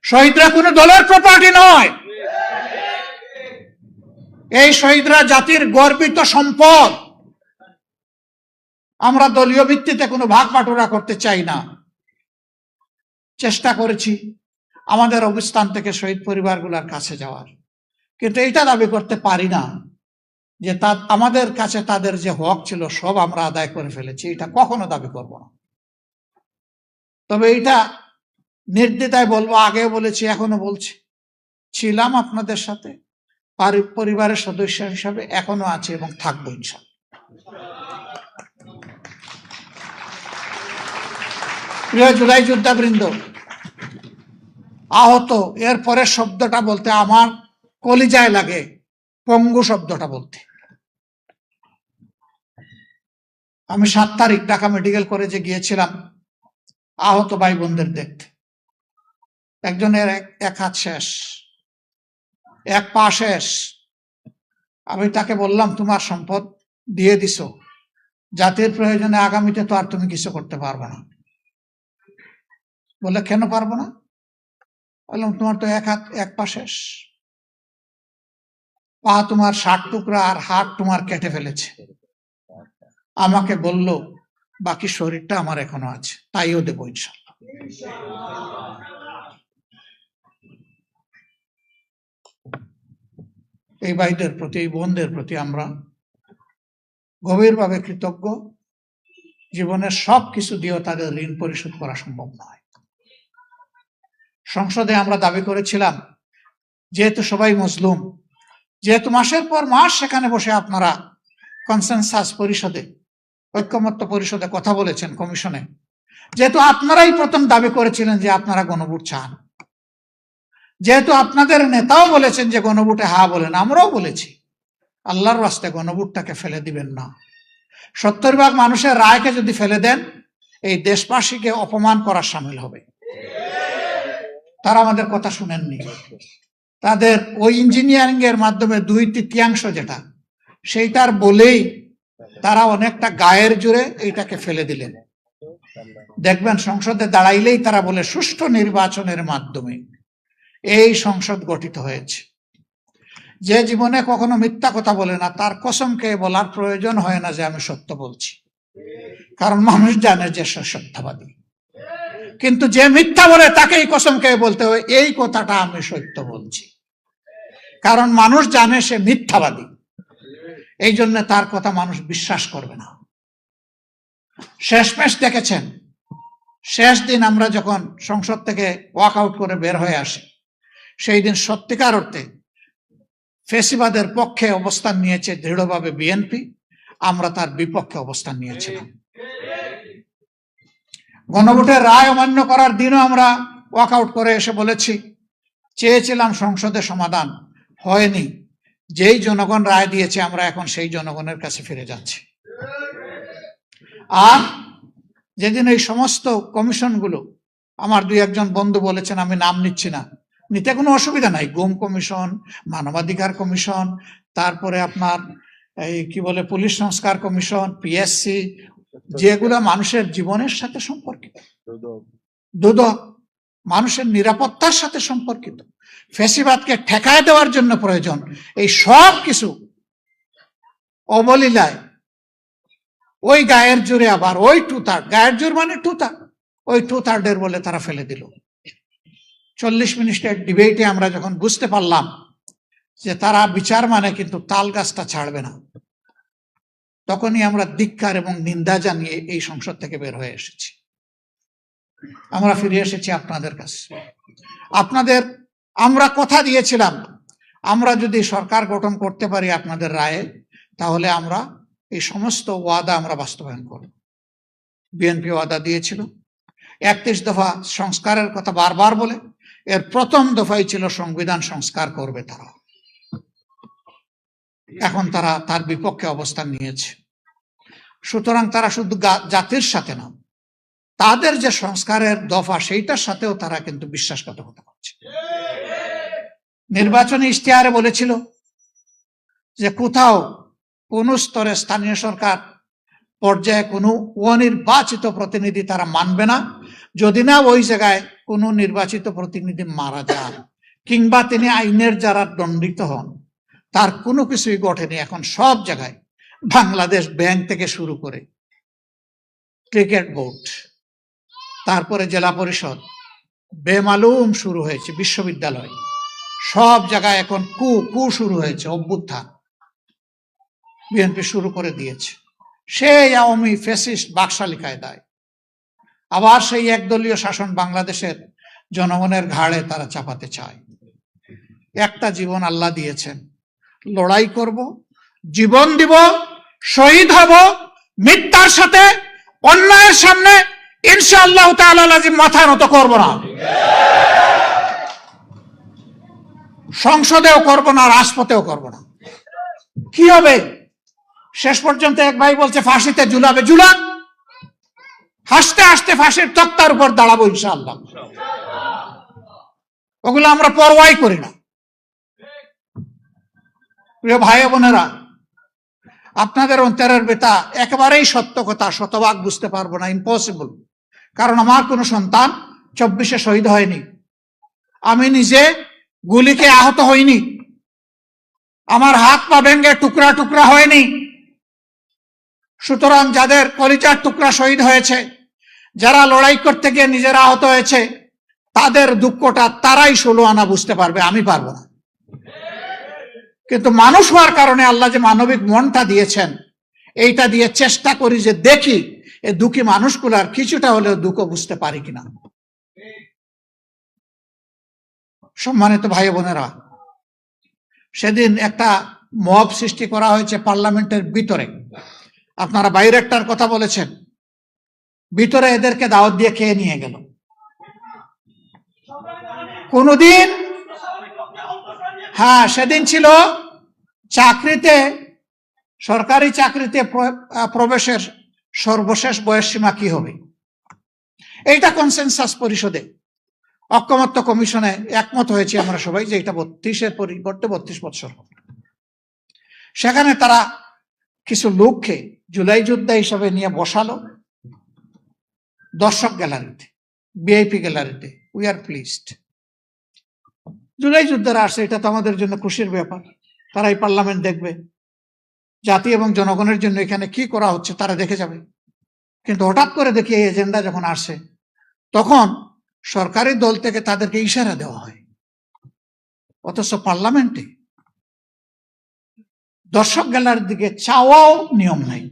S9: শহীদরা কোনো দলের প্রপার্টি নয়, এই শহীদরা জাতির গর্বিত সম্পদ। আমরা দলীয় ভিত্তিতে কোনো ভাগ বাটোয়ারা করতে চাই না। চেষ্টা করেছি আমাদের অবস্থান থেকে শহীদ পরিবারগুলোর কাছে যাওয়ার, কিন্তু এটা দাবি করতে পারি না যে আমাদের কাছে তাদের যে হক ছিল সব আমরা আদায় করে ফেলেছি, এটা কখনো দাবি করব না। তবে এটা নির্দ্বিধায় বলবো, আগে বলেছি, এখনো বলছি, ছিলাম আপনাদের সাথে পরিবারের সদস্য হিসাবে, এখনো আছে এবং থাকবো ইনশাআল্লাহ। প্রিয় জুলাই যোদ্ধাবৃন্দ, আহত, এর পরের শব্দটা বলতে আমার কলিজায় লাগে, পঙ্গু শব্দটা বলতে। আমি 7 তারিখ ঢাকা মেডিকেল কলেজে গিয়েছিলাম আহত ভাই বোনদের দেখতে। একজনের এক হাত শেষ, এক পা শেষ। আমি তাকে বললাম তোমার সম্পদ দিয়ে দিছো, জাতির প্রয়োজনে আগামীতে তো আর তুমি কিছু করতে পারবে না। বলে কেন পারবো না? বললাম তোমার তো এক হাত এক পা শেষ, পা তোমার 60 টুকরা আর হাত তোমার কেটে ফেলেছে। আমাকে বলল বাকি শরীরটা আমার এখনো আছে, তাইও দেবো ইনশাআল্লাহ। এই ভাইদের প্রতি, এই বোনদের প্রতি আমরা গভীরভাবে কৃতজ্ঞ। জীবনের সব কিছু দিয়েও তাদের ঋণ পরিশোধ করা সম্ভব নয়। সংসদে আমরা দাবি করেছিলাম, যেহেতু সবাই মজলুম, যেহেতু মাসের পর মাস সেখানে বসে আপনারা কনসেনসাস পরিষদে, ঐক্যমত্য পরিষদে কথা বলেছেন, কমিশনে, যেহেতু আপনারাই প্রথম দাবি করেছিলেন যে আপনারা গণভোট চান, যেহেতু আপনাদের নেতাও বলেছেন যে গণভোটে হা বলেন, আমরাও বলেছি আল্লাহর রাস্তায় গণভোটটাকে ফেলে দিবেন না। 70% মানুষের রায়কে যদি ফেলে দেন, এই দেশবাসীকে অপমান করার সামিল হবে। তারা আমাদের কথা শুনেননি। তাদের ওই ইঞ্জিনিয়ারিং এর মাধ্যমে 2/3 যেটা, সেইটার বলেই তারা অনেকটা গায়ের জোরে এইটাকে ফেলে দিলেন। দেখবেন সংসদে দাঁড়াইলেই তারা বলে সুষ্ঠু নির্বাচনের মাধ্যমে এই সংসদ গঠিত হয়েছে। যে জীবনে কখনো মিথ্যা কথা বলে না, তার কসম খেয়ে বলার প্রয়োজন হয় না যে আমি সত্য বলছি, কারণ মানুষ জানে যে সে সত্যবাদী। কিন্তু যে মিথ্যা বলে তাকেই কসম খেয়ে বলতে হয় এই কথাটা আমি সত্য বলছি, কারণ মানুষ জানে সে মিথ্যাবাদী, এই জন্য তার কথা মানুষ বিশ্বাস করবে না। শেষমেশ দেখেছেন, শেষ দিন আমরা যখন সংসদ থেকে ওয়াক আউট করে বের হয়ে আসি, সেই দিন সত্যিকার অর্থে ফেসিবাদের পক্ষে অবস্থান নিয়েছে দৃঢ়ভাবে বিএনপি, আমরা তার বিপক্ষে অবস্থান নিয়েছিলাম। গণভোটের রায় অমান্য করার দিনও আমরা ওয়াক আউট করে এসে বলেছি, চেয়েছিলাম সংসদে সমাধান, হয়নি, যেই জনগণ রায় দিয়েছে আমরা এখন সেই জনগণের কাছে ফিরে যাচ্ছি। আর যেদিন এই সমস্ত কমিশনগুলো, আমার দুই একজন বন্ধু বলেছেন, আমি নাম নিচ্ছি না, নিতে কোনো অসুবিধা নাই, গুম কমিশন, মানবাধিকার কমিশন, তারপরে আপনার এই কি বলে পুলিশ সংস্কার কমিশন, পিএসসি, যেগুলো মানুষের জীবনের সাথে সম্পর্কিত, দুদক মানুষের নিরাপত্তার সাথে সম্পর্কিত, ফ্যাসিবাদকে ঠেকায় দেওয়ার জন্য প্রয়োজন, এই সব কিছু অবলীলায় ওই গায়ের জোরে আবার ওই 2/3, গায়ের জোর মানে 2/3, ওই 2/3 বলে তারা ফেলে দিল। 40 মিনিটের ডিবেটে আমরা যখন বুঝতে পারলাম যে তারা বিচার মানে কিন্তু তাল গাছটা ছাড়বে না, তখনই আমরা ধিক্কার এবং নিন্দা জানিয়ে এই সংসদ থেকে বের হয়ে এসেছি। আমরা ফিরে এসেছি আপনাদের কাছে। আপনাদের আমরা কথা দিয়েছিলাম, আমরা যদি সরকার গঠন করতে পারি আপনাদের রায়ে, তাহলে আমরা এই সমস্ত ওয়াদা আমরা বাস্তবায়ন করব। বিএনপি ওয়াদা দিয়েছিল 31 দফা সংস্কারের কথা বারবার বলে, এর প্রথম দফাই ছিল সংবিধান সংস্কার করবে তারা। এখন তারা তার বিপক্ষে অবস্থান নিয়েছে। সুতরাং তারা শুধু জাতির সাথে না, তাদের যে সংস্কারের দফা সেইটার সাথেও তারা কিন্তু বিশ্বাসঘাতকতা করছে। নির্বাচনী ইশতেহারে বলেছিল যে কোথাও কোন স্তরে স্থানীয় সরকার পর্যায়ে কোনো অনির্বাচিত প্রতিনিধি তারা মানবে না, যদি না ওই জায়গায় কোনো নির্বাচিত প্রতিনিধি মারা যান কিংবা তিনি আইনের যারা দণ্ডিত হন, তার কোনো কিছুই ঘটেনি। এখন সব জায়গায় বাংলাদেশ ব্যাংক থেকে শুরু করে ক্রিকেট বোর্ড, তারপরে জেলা পরিষদ, বেমালুম শুরু হয়েছে, বিশ্ববিদ্যালয়, সব জায়গায় এখন কু শুরু হয়েছে, অভ্যুত্থান বিএনপি শুরু করে দিয়েছে। সেই আওয়ামী ফ্যাসিস্ট বাকশালী কায়দায় আবার সেই একদলীয় শাসন বাংলাদেশের জনগণের ঘাড়ে তারা চাপাতে চায়। একটা জীবন আল্লাহ দিয়েছেন, লড়াই করব, জীবন দিব, শহীদ হব, মিথ্যার সাথে অন্যায়ের সামনে ইনশাআল্লাহ তাআলা লাজিম মাথা নত করব না, সংসদেও করব না, রাজপথেও করব না। কি হবে? শেষ পর্যন্ত এক ভাই বলছে ফাঁসিতে ঝুলাবে, ঝুলান, হাসতে হাসতে ফাঁসির তক্তার উপর দাঁড়াবো ইনশাআল্লাহ। ওগুলো আমরা পরোয়াই করি না। প্রিয় ভাই বোনেরা, আপনাদের অন্তরের ব্যথা একেবারেই সত্য কথা, শতভাগ বুঝতে পারবো না, ইম্পসিবল। কারণ আমার কোনো সন্তান 24-এ শহীদ হয়নি, আমি নিজে গুলিকে আহত হইনি, আমার হাত পা ভেঙে টুকরা টুকরা হয়নি। সুতরাং যাদের কলিজার টুকরা শহীদ হয়েছে, যারা লড়াই করতে গিয়ে নিজেরা আহত হয়েছে, তাদের দুঃখটা তারাই 16 আনা বুঝতে পারবে, আমি পারবো না। কিন্তু মানুষ হওয়ার কারণে আল্লাহ যে মানবিক মনটা দিয়েছেন, এইটা দিয়ে চেষ্টা করি যে দেখি এই দুঃখী মানুষগুলার কিছুটা হলেও দুঃখ বুঝতে পারি কিনা। সম্মানিত ভাই বোনেরা, সেদিন একটা মব সৃষ্টি করা হয়েছে পার্লামেন্টের ভিতরে। আপনারা বাইরে একটার কথা বলেছেন, ভিতরে এদেরকে দাওয়াত দিয়ে খেয়ে নিয়ে গেল। কোনদিন, হ্যাঁ, সেদিন ছিল চাকরিতে, সরকারি চাকরিতে প্রবেশের সর্বশেষ বয়সসীমা কি হবে, এইটা কনসেনসাস পরিষদে ঐকমত্য কমিশনে একমত হয়েছে আমরা সবাই যে এটা 32-এর পরিবর্তে 32 বছর হবে। সেখানে তারা কিছু লোককে জুলাই যোদ্ধা হিসাবে নিয়ে বসালো দর্শক গ্যালারিতে, ভিআইপি গ্যালারিতে। We are pleased. জুলাই যোদ্ধারা আসছে, এটা তো আমাদের জন্য খুশির ব্যাপার। তারা এই পার্লামেন্ট দেখবে, জাতি এবং জনগণের জন্য এখানে কি করা হচ্ছে তারা দেখে যাবে। কিন্তু হঠাৎ করে দেখি এই এজেন্ডা যখন আসে, তখন সরকারি দল থেকে তাদেরকে ইশারা দেওয়া হয়, অথচ পার্লামেন্টে দর্শক গ্যালারির দিকে চাওয়াও নিয়ম নাই।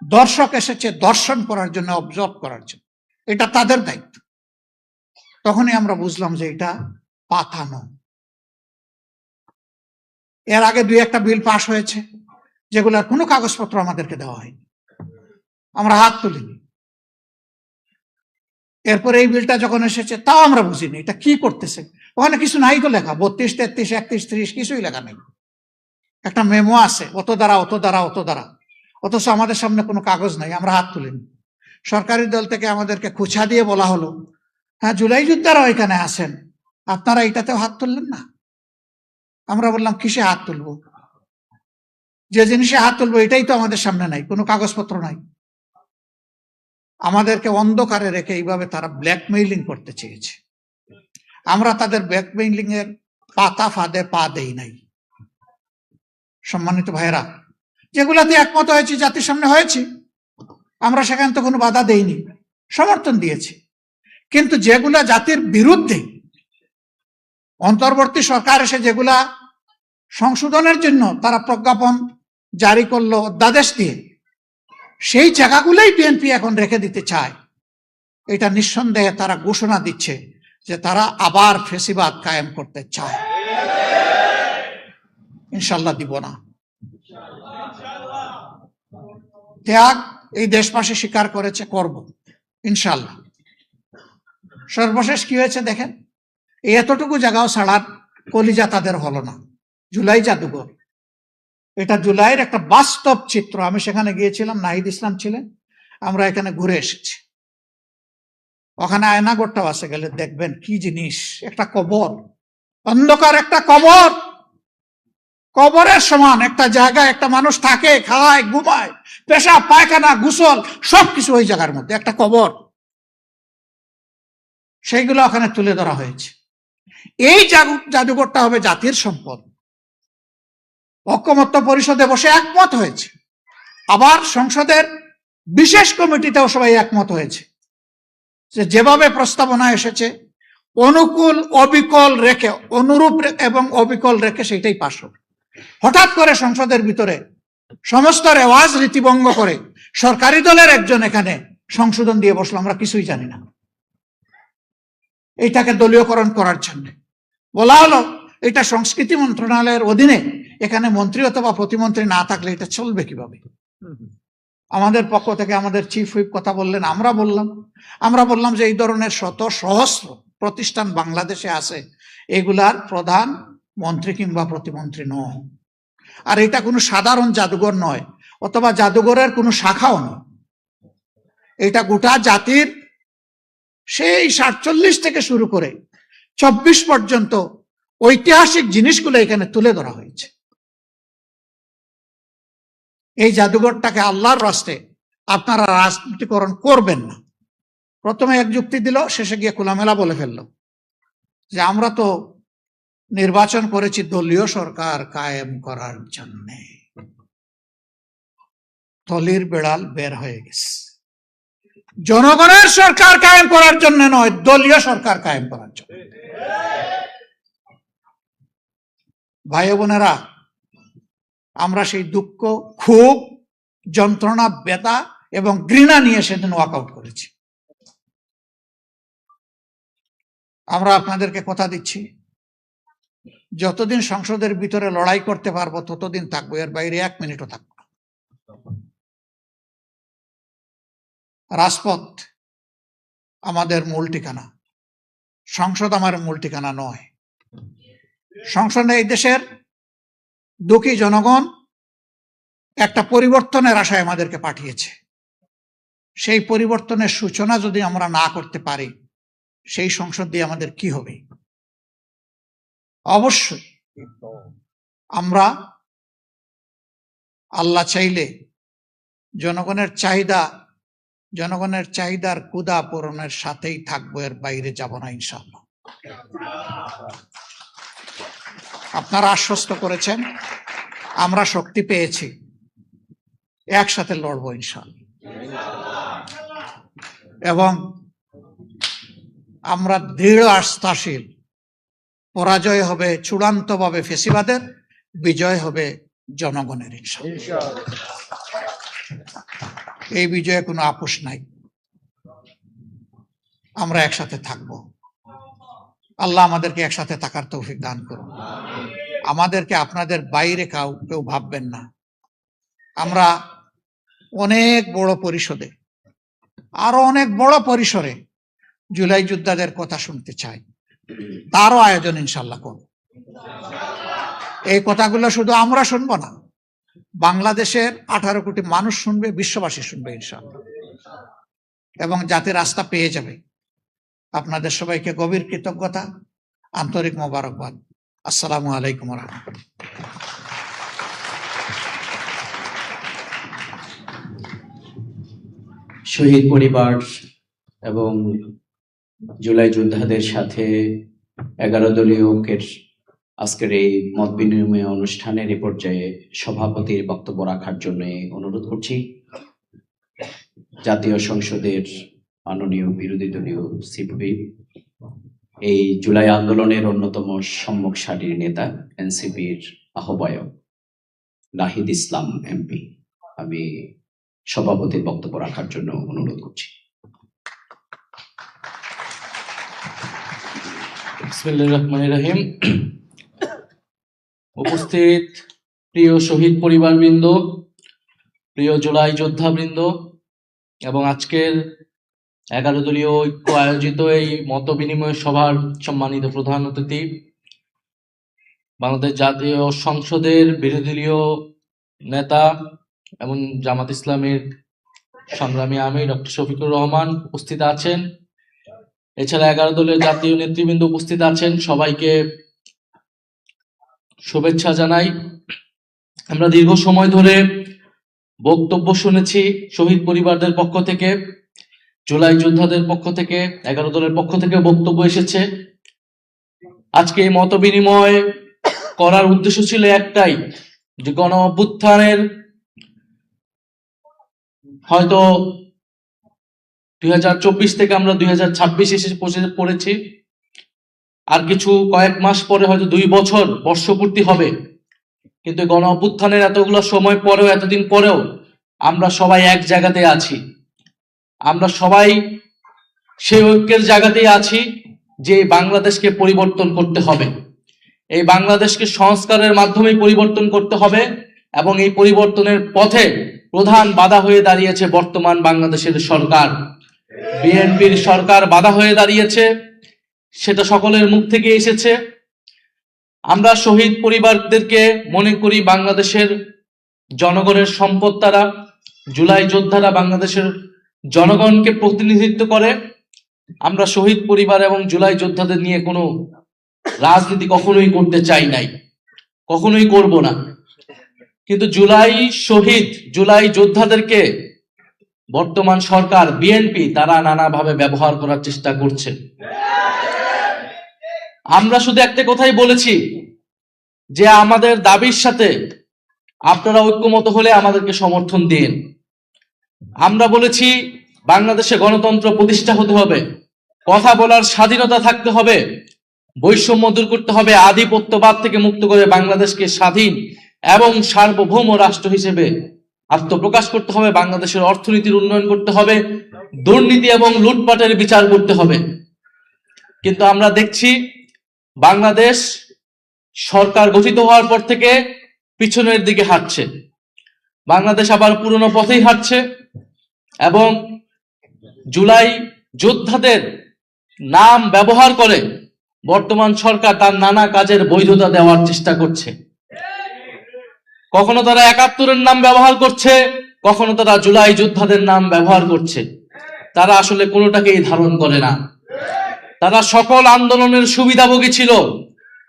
S9: দর্শক এসেছে দর্শন করার জন্য, অবজার্ভ করার জন্য, এটা তাদের দায়িত্ব। তখনই আমরা বুঝলাম যে এটা পাতানো। এর আগে 2-1টা বিল পাশ হয়েছে যেগুলোর কোনো কাগজপত্র আমাদেরকে দেওয়া হয়নি, আমরা হাত তুলিনি। এরপরে এই বিলটা যখন এসেছে তাও আমরা বুঝিনি এটা কি করতেছে। ওখানে কিছু নাই তো লেখা, 32, 33, 31, 30 কিছুই লেখা নেই। একটা মেমো আছে, অত দ্বারা অত দ্বারা অত দ্বারা, অথচ আমাদের সামনে কোনো কাগজ নাই, আমরা হাত তুলিনি। সরকারি দল থেকে আমাদেরকে খুঁচা দিয়ে বলা হলো, হ্যাঁ জুলাই যোদ্ধারা এখানে আছেন, আপনারা এটাতেও হাত তুললেন না। আমরা বললাম কিসে হাত তুলবো, যে জিনিসে হাত তুলবো এটাই তো আমাদের সামনে নাই, কোনো কাগজপত্র নাই। আমাদেরকে অন্ধকারে রেখে এইভাবে তারা ব্ল্যাকমেইলিং করতে চেয়েছে। আমরা তাদের ব্ল্যাকমেইলিং এর পাতা ফাঁদে পা দেই নাই। সম্মানিত ভাইরা, যেগুলাতে একমত হয়েছে, জাতির সামনে হয়েছে, আমরা সেখানে তো কোনো বাধা দেইনি, সমর্থন দিয়েছি। কিন্তু যেগুলা জাতির বিরুদ্ধে, অন্তর্বর্তী সরকার এসে যেগুলা সংশোধনের জন্য তারা প্রজ্ঞাপন জারি করলো অধ্যাদেশ দিয়ে, সেই জায়গাগুলোই বিএনপি এখন রেখে দিতে চায়। এটা নিঃসন্দেহে তারা ঘোষণা দিচ্ছে যে তারা আবার ফেসিবাদ কায়েম করতে চায়। ইনশাল্লাহ দিব না। ত্যাগ এই দেশবাসী স্বীকার করেছে, করব ইনশাল্লাহ। সর্বশেষ কি হয়েছে দেখেন, এতটুকু জায়গাও ছাড়ার কলিজা তাদের হলো না। জুলাই জাদুঘর, এটা জুলাইয়ের একটা বাস্তব চিত্র। আমি সেখানে গিয়েছিলাম, নাহিদ ইসলাম ছিলেন, আমরা এখানে ঘুরে এসেছি। ওখানে আয়নাঘরটাও আছে, গেলে দেখবেন কি জিনিস, একটা কবর, অন্ধকার একটা কবর, কবরের সমান একটা জায়গায় একটা মানুষ থাকে, খায়, ঘুমায়, পেশাব পায়খানা গোসল সবকিছু ওই জায়গার মধ্যে, একটা কবর। সেইগুলো ওখানে তুলে ধরা হয়েছে। এই জাদুঘরটা হবে জাতির সম্পদ। ঐক্যমত্য পরিষদে বসে একমত হয়েছে, আবার সংসদের বিশেষ কমিটিতেও সবাই একমত হয়েছে যে যেভাবে প্রস্তাবনা এসেছে অনুকূল অবিকল রেখে, অনুরূপ এবং অবিকল রেখে সেইটাই পাশ হবে। হঠাৎ করে সংসদের ভিতরে সমস্ত রেওয়াজ রীতিভঙ্গ করে সরকারি দলের একজন এখানে সংশোধন দিয়ে বসলো, আমরা কিছুই জানি না। এইটাকে দলীয়করণ করার জন্য বলা হলো এটা সংস্কৃতি মন্ত্রণালয়ের অধীনে, এখানে মন্ত্রী অথবা প্রতিমন্ত্রী না থাকলে এটা চলবে কিভাবে। আমাদের পক্ষ থেকে আমাদের চিফ হুইপ কথা বললেন, আমরা বললাম যে এই ধরনের শত সহস্র প্রতিষ্ঠান বাংলাদেশে আছে, এগুলার প্রধান মন্ত্রী কিংবা প্রতিমন্ত্রী নয়। আর এটা কোনো সাধারণ জাদুঘর নয়, অথবা জাদুঘরের কোনো শাখাও নয়। এটা গোটা জাতির সেই 47 থেকে শুরু করে 24 পর্যন্ত ঐতিহাসিক জিনিসগুলো এখানে তুলে ধরা হয়েছে। এই জাদুঘরটাকে আল্লাহর রাস্তে আপনারা রাজনীতিকরণ করবেন না। প্রথমে এক যুক্তি দিল, শেষে গিয়ে খোলামেলা বলে ফেললো যে আমরা তো নির্বাচন করেছি দলীয় সরকার কায়েম করার জন্য। থলির বেড়াল বের হয়ে গেছে। জনগণের সরকার কায়েম করার জন্য নয়, দলীয় সরকার কায়েম করার জন্য। ভাই বোনেরা, আমরা সেই দুঃখ, ক্ষোভ, যন্ত্রণা, ব্যথা এবং ঘৃণা নিয়ে সেদিন ওয়াকআউট করেছি। আমরা আপনাদেরকে কথা দিচ্ছি, যতদিন সংসদের ভিতরে লড়াই করতে পারবো ততদিন থাকবো, এর বাইরে 1 মিনিটও থাকবো না। রাজপথ আমাদের মূল ঠিকানা, সংসদ আমার মূল ঠিকানা নয়। সংসদে এই দেশের দুঃখী জনগণ একটা পরিবর্তনের আশায় আমাদেরকে পাঠিয়েছে। সেই পরিবর্তনের সূচনা যদি আমরা না করতে পারি, সেই সংসদ দিয়ে আমাদের কি হবে? অবশ্যই আমরা আল্লাহ চাইলে জনগণের চাহিদার ক্ষুধা পূরণের সাথেই থাকবো, এর বাইরে যাব না ইনশাআল্লাহ। আপনারা আশ্বস্ত করেছেন, আমরা শক্তি পেয়েছি, একসাথে লড়বো ইনশাআল্লাহ। এবং আমরা দৃঢ় আস্থাশীল, পরাজয় হবে চূড়ান্তভাবে ফেসিবাদের, বিজয় হবে জনগণের ইনশাআল্লাহ। এই বিজয়ে কোনো আপোষ নাই। আমরা একসাথে থাকব। আল্লাহ আমাদেরকে একসাথে থাকার তৌফিক দান করুন। আমাদেরকে আপনাদের বাইরে কেউ ভাববেন না। আমরা অনেক বড় পরিষদে, আরো অনেক বড় পরিসরে জুলাই যোদ্ধাদের কথা শুনতে চাই, তারও আয়োজন ইনশাল্লাহ করব। এই কথাগুলো শুধু আমরা শুনবো না, বাংলাদেশের 18 কোটি মানুষ শুনবে, বিশ্ববাসী শুনবে ইনশাল্লাহ, এবং জাতির রাস্তা পেয়ে যাবে। আপনাদের সবাইকে গভীর কৃতজ্ঞতা, আন্তরিক মোবারকবাদ। আসসালামু আলাইকুম ওয়া রাহমাতুল্লাহ।
S2: শহীদ পরিবার এবং জুলাই যোদ্ধাদের সাথে 11 দলীয় ঐক্যের আজকের এই মত বিনিময় অনুষ্ঠানের এ পর্যায়ে সভাপতির বক্তব্য রাখার জন্য অনুরোধ করছি জাতীয় সংসদের মাননীয় বিরোধী দলীয় সিপিবি, এই জুলাই আন্দোলনের অন্যতম সম্মুখ সারির নেতা এনসিপির আহ্বায়ক নাহিদ ইসলাম এমপি, আমি সভাপতির বক্তব্য রাখার জন্য অনুরোধ করছি।
S10: বিসমিল্লাহির রহমানির রহিম। উপস্থিত প্রিয় শহীদ পরিবারবৃন্দ, প্রিয় জুলাই যোদ্ধাবৃন্দ এবং আজকের 11 দলীয় ঐক্য আয়োজিত এই মত বিনিময় সভার সম্মানিত প্রধান অতিথি, বাংলাদেশ জাতীয় সংসদের বিরোধী দলীয় নেতা এবং জামাত ইসলামের সংগ্রামী আমির ডক্টর শফিকুর রহমান উপস্থিত আছেন, এছাড়া 11 দলের জাতীয় নেতৃবৃন্দ উপস্থিত আছেন, সবাইকে শুভেচ্ছা জানাই। আমরা দীর্ঘ সময় ধরে বক্তব্য শুনেছি শহীদ পরিবারদের পক্ষ থেকে, জুলাই যোদ্ধাদের পক্ষ থেকে, 11 দলের পক্ষ থেকে বক্তব্য এসেছে। আজকে এই মত বিনিময় করার উদ্দেশ্য ছিল একটাই, যে গণ অভ্যুত্থানের হয়তো 2024 থেকে আমরা 2026 এসে পড়েছি, আর কিছু কয়েক মাস পরে হয়তো 2 বছর বর্ষপূর্তি হবে, কিন্তু গণ অভ্যুত্থানের এতগুলো সময় পরেও, এতদিন পরেও আমরা সবাই এক জায়গাতে আছি। আমরা সবাই সেই ঐক্যের জায়গাতেই আছি যে বাংলাদেশকে পরিবর্তন করতে হবে, এই বাংলাদেশকে সংস্কারের মাধ্যমে পরিবর্তন করতে হবে, এবং এই পরিবর্তনের পথে প্রধান বাধা হয়ে দাঁড়িয়েছে বর্তমান বাংলাদেশের সরকার, বিএনপির সরকার বাধা হয়ে দাঁড়িয়েছে, সেটা সকলের মুখ থেকে এসেছে। আমরা শহীদ পরিবারদেরকে মনে করি বাংলাদেশের জনগণের সম্পদ, তারা জুলাই যোদ্ধারা বাংলাদেশের জনগণকে প্রতিনিধিত্ব করে। আমরা শহীদ পরিবার এবং জুলাই যোদ্ধাদের নিয়ে কোনো রাজনীতি কখনোই করতে চাই নাই, কখনোই করব না, কিন্তু জুলাই যোদ্ধাদেরকে বর্তমান সরকার বিএনপি তারা নানাভাবে ব্যবহার করার চেষ্টা করছে। আমরা শুধু একটা কথাই বলেছি যে আমাদের দাবির সাথে আপনারা ঐক্যমত হলে আমাদেরকে সমর্থন দিন। আমরা বলেছি বাংলাদেশে গণতন্ত্র প্রতিষ্ঠা হতে হবে, কথা বলার স্বাধীনতা থাকতে হবে, বৈষম্য দূর করতে হবে, আধিপত্যবাদ থেকে মুক্ত করে বাংলাদেশকে স্বাধীন এবং সার্বভৌম রাষ্ট্র হিসেবে আত্মপ্রকাশ করতে হবে, বাংলাদেশের অর্থনীতির উন্নয়ন করতে হবে, দুর্নীতি এবং লুটপাটের বিচার করতে হবে। কিন্তু আমরা দেখছি বাংলাদেশ সরকার গঠিত হওয়ার পর থেকে পিছনের দিকে হাঁটছে, বাংলাদেশ আবার পুরনো পথেই হাঁটছে, এবং জুলাই যোদ্ধাদের নাম ব্যবহার করে বর্তমান সরকার তার নানা কাজের বৈধতা দেওয়ার চেষ্টা করছে। কখনো তারা 71-এর নাম ব্যবহার করছে, কখনো তারা জুলাই যোদ্ধাদের নাম ব্যবহার করছে। তারা আসলে কোনোটাকেই ধারণ করে না। তারা সকল আন্দোলনের সুবিধাভোগী ছিল,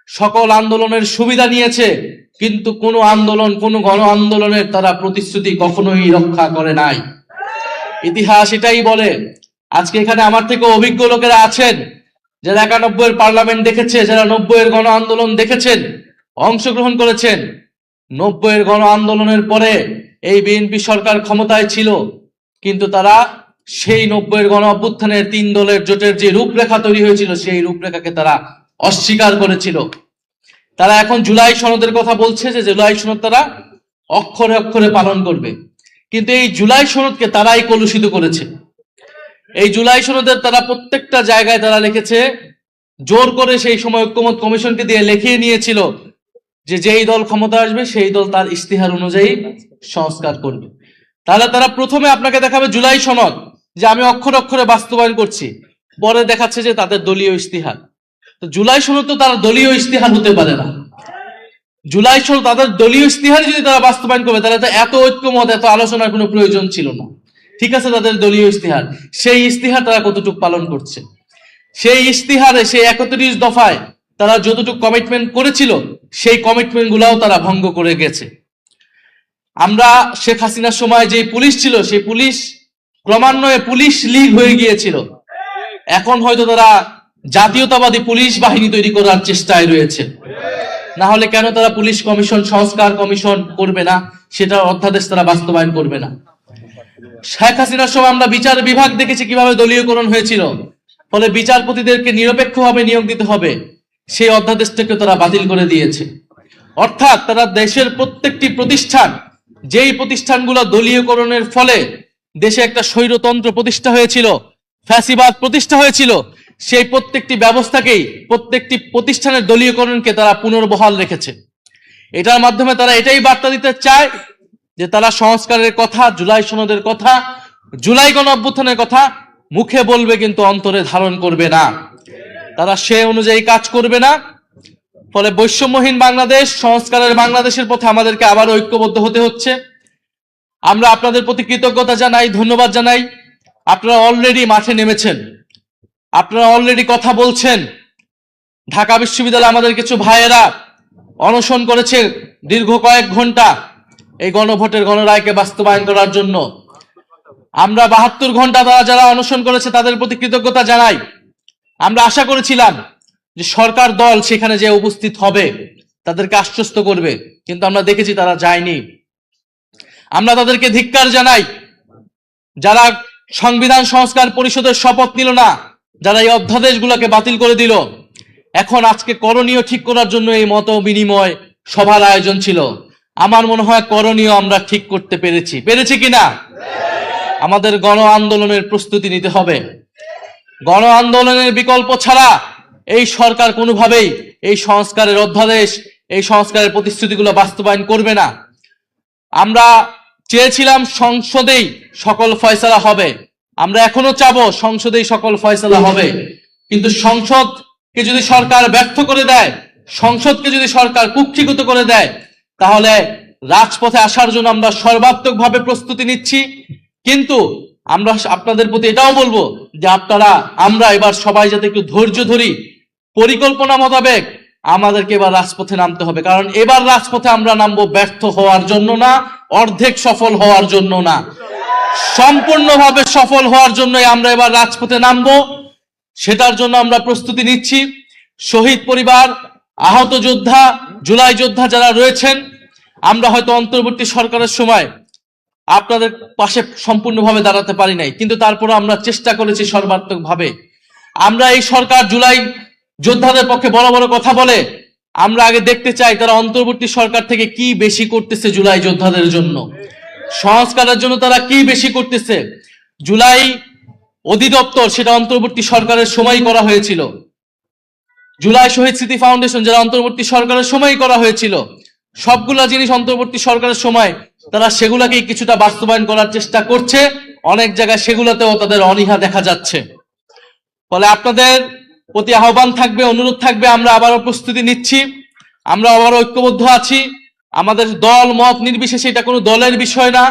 S10: সকল আন্দোলনের সুবিধা নিয়েছে, কিন্তু কোনো আন্দোলন, কোনো গণ আন্দোলনের তারা প্রতিশ্রুতি কখনোই রক্ষা করে নাই। ইতিহাস এটাই বলে। আজকে এখানে আমার থেকে অভিজ্ঞ লোকেরা আছেন যারা 91-এর পার্লামেন্ট দেখেছে, যারা 90-এর গণ আন্দোলন দেখেছেন, অংশগ্রহণ করেছেন। 90-এর গণ আন্দোলনের পরে এই বিএনপি সরকার ক্ষমতায় ছিল, কিন্তু তারা সেই 90-এর গণ অভ্যুত্থানের 3 দলের জোটের যে রূপরেখা তৈরি হয়েছিল সেই রূপরেখাকে তারা অস্বীকার করেছিল। তারা এখন জুলাই সনদের কথা বলছে যে জুলাই সনদ তারা অক্ষরে অক্ষরে পালন করবে, কিন্তু এই জুলাই সনদকে তারাই কলুষিত করেছে। এই জুলাই সনদের তারা প্রত্যেকটা জায়গায় তারা লিখেছে, জোর করে সেই সময় ঐক্যমত কমিশনকে দিয়ে লিখিয়ে নিয়েছিল যে যেই দল ক্ষমতা আসবে সেই দল তার ইস্তিহার অনুযায়ী সংস্কার করবে। তাহলে তারা প্রথমে আপনাকে দেখাবে জুলাই সনদ যে আমি অক্ষরে অক্ষরে বাস্তবায়ন করছি, পরে দেখাচ্ছে যে তাদের দলীয় ইস্তিহার। তো জুলাই সনদ তো তার দলীয় ইস্তিহার হতে পারে না। জুলাই সনদ তাদের দলীয় ইস্তিহার যদি তারা বাস্তবায়ন করবে তাহলে তো এত ঐক্যমত এত আলোচনার কোনো প্রয়োজন ছিল না। ঠিক আছে, তাদের দলীয় ইস্তিহার, সেই ইস্তিহার তারা কতটুকু পালন করছে? সেই ইস্তিহারে সেই 31 দফায় তারা যতটুকু কমিটমেন্ট করেছিল সেই কমিটমেন্ট গুলাও তারা ভঙ্গ করে গেছে। আমরা শেখ হাসিনার সময় যে পুলিশ ছিল সেই পুলিশ ক্রমান্বয়ে পুলিশ লীগ হয়ে গিয়েছিল, এখন হয়তো তারা জাতীয়তাবাদী পুলিশ বাহিনী তৈরি করার চেষ্টায় রয়েছে। না হলে কেন তারা পুলিশ কমিশন সংস্কার কমিশন করবে না, সেটার অধ্যাদেশ তারা বাস্তবায়ন করবে না? শেখ হাসিনার সময় আমরা বিচার বিভাগ দেখেছি কিভাবে দলীয়করণ হয়েছিল, ফলে বিচারপতিদেরকে নিরপেক্ষভাবে নিয়োগ দিতে হবে, সেই অধ্যাদেশটাকে তারা বাতিল করে দিয়েছে। অর্থাৎ তারা দেশের প্রত্যেকটি প্রতিষ্ঠান, যেই প্রতিষ্ঠানগুলো দলীয়করণের ফলে দেশে একটা স্বৈরতন্ত্র প্রতিষ্ঠা হয়েছিল, ফ্যাসিবাদ প্রতিষ্ঠা হয়েছিল, সেই প্রত্যেকটি ব্যবস্থাকেই প্রত্যেকটি প্রতিষ্ঠানের দলীয়করণকে তারা পুনর্বহাল রেখেছে। এটার মাধ্যমে তারা এটাই বার্তা দিতে চায় যে তারা সংস্কারের কথা, জুলাই সনদের কথা, জুলাই গণ অভ্যুত্থানের কথা মুখে বলবে কিন্তু অন্তরে ধারণ করবে না। তারা সে অনুযায়ী কাজ করবে না। ফলে বৈষম্যহীন বাংলাদেশ, সংস্কারের বাংলাদেশের পথে আমাদেরকে আবার ঐক্যবদ্ধ হতে হচ্ছে। আমরা আপনাদের প্রতি কৃতজ্ঞতা জানাই, ধন্যবাদ জানাই। আপনারা অলরেডি মাঠে নেমেছেন, আপনারা অলরেডি কথা বলছেন। ঢাকা বিশ্ববিদ্যালয়ে আমাদের কিছু ভাইয়েরা অনশন করেছে দীর্ঘ কয়েক ঘন্টা এই গণভোটের গণরায়কে বাস্তবায়ন করার জন্য। আমরা 72 ঘন্টা তারা যারা অনশন করেছে তাদের প্রতি কৃতজ্ঞতা জানাই। আমরা আশা করেছিলাম যে সরকার দল সেখানে যে উপস্থিত হবে, তাদেরকে আশ্বস্ত করবে, কিন্তু আমরা দেখেছি তারা যায়নি। আমরা তাদেরকে ধিক্কার জানাই যারা সংবিধান সংস্কার পরিষদের শপথ নিল না, যারা এই অধ্যাদেশগুলোকে বাতিল করে দিল। এখন আজকে করণীয় ঠিক করার জন্য এই মত বিনিময় সভার আয়োজন ছিল। আমার মনে হয় করণীয় আমরা ঠিক করতে পেরেছি কিনা? আমাদের গণ আন্দোলনের প্রস্তুতি নিতে হবে। গণ আন্দোলনের বিকল্প ছাড়া এই সরকার কোনোভাবেই এই সংস্কারের অধ্যাদেশ, এই সংস্কারের প্রতিশ্রুতিগুলো বাস্তবায়ন করবে না। আমরা চেয়েছিলাম সংসদেই সকল ফয়সালা হবে, আমরা এখনো চাবো সংসদেই সকল ফয়সালা হবে, কিন্তু সংসদকে যদি সরকার ব্যর্থ করে দেয়, সংসদকে যদি সরকার কুক্ষিগত করে দেয়, তাহলে রাজপথে আসার জন্য আমরা সর্বাত্মকভাবে প্রস্তুতি নিচ্ছি। কিন্তু আমরা আপনাদের প্রতি এটাও বলবো যে আমরা এবার সবাই যাতে একটু ধৈর্য ধরি, পরিকল্পনা মোতাবেক আমাদেরকে এবার রাজপথে নামতে হবে। কারণ এবার রাজপথে আমরা নামবো ব্যর্থ হওয়ার জন্য না, অর্ধেক সফল হওয়ার জন্য না, সম্পূর্ণভাবে সফল হওয়ার জন্যই আমরা এবার রাজপথে নামবো। সেটার জন্য আমরা প্রস্তুতি নিচ্ছি। শহীদ পরিবার, আহত যোদ্ধা, জুলাই যোদ্ধা যারা রয়েছেন, আমরা হয়তো অন্তর্বর্তী সরকারের সময় আপনাদের পাশে সম্পূর্ণভাবে দাঁড়াতে পারি নাই, কিন্তু তারপরে আমরা চেষ্টা করেছি সর্বাত্মকভাবে। আমরা এই সরকার জুলাই যোদ্ধাদের পক্ষে বড় বড় কথা বলে, আমরা আগে দেখতে চাই তারা অন্তর্বর্তী সরকার থেকে কি বেশি করতেছে জুলাই যোদ্ধাদের জন্য, সংস্কারের জন্য তারা কি বেশি করতেছে। জুলাই অধিদপ্তর সেটা অন্তর্বর্তী সরকারের সময় করা হয়েছিল, জুলাই শহীদ স্মৃতি ফাউন্ডেশন যারা অন্তর্বর্তী সরকারের সময় করা হয়েছিল, সবগুলা জিনিস অন্তর্বর্তী সরকারের সময় তারা সেগুলাকেই কিছুটা বাস্তবায়ন করার চেষ্টা করছে। অনেক জায়গায় সেগুলাতেও তাদের অনীহা দেখা যাচ্ছে। ফলে আপনাদের প্রতি আহ্বান থাকবে, অনুরোধ থাকবে, আমরা আবারও প্রস্তুতি নিচ্ছি, আমরা আবারও ঐক্যবদ্ধ আছি। আমাদের দল মত নির্বিশেষে, এটা কোনো দলের বিষয় না,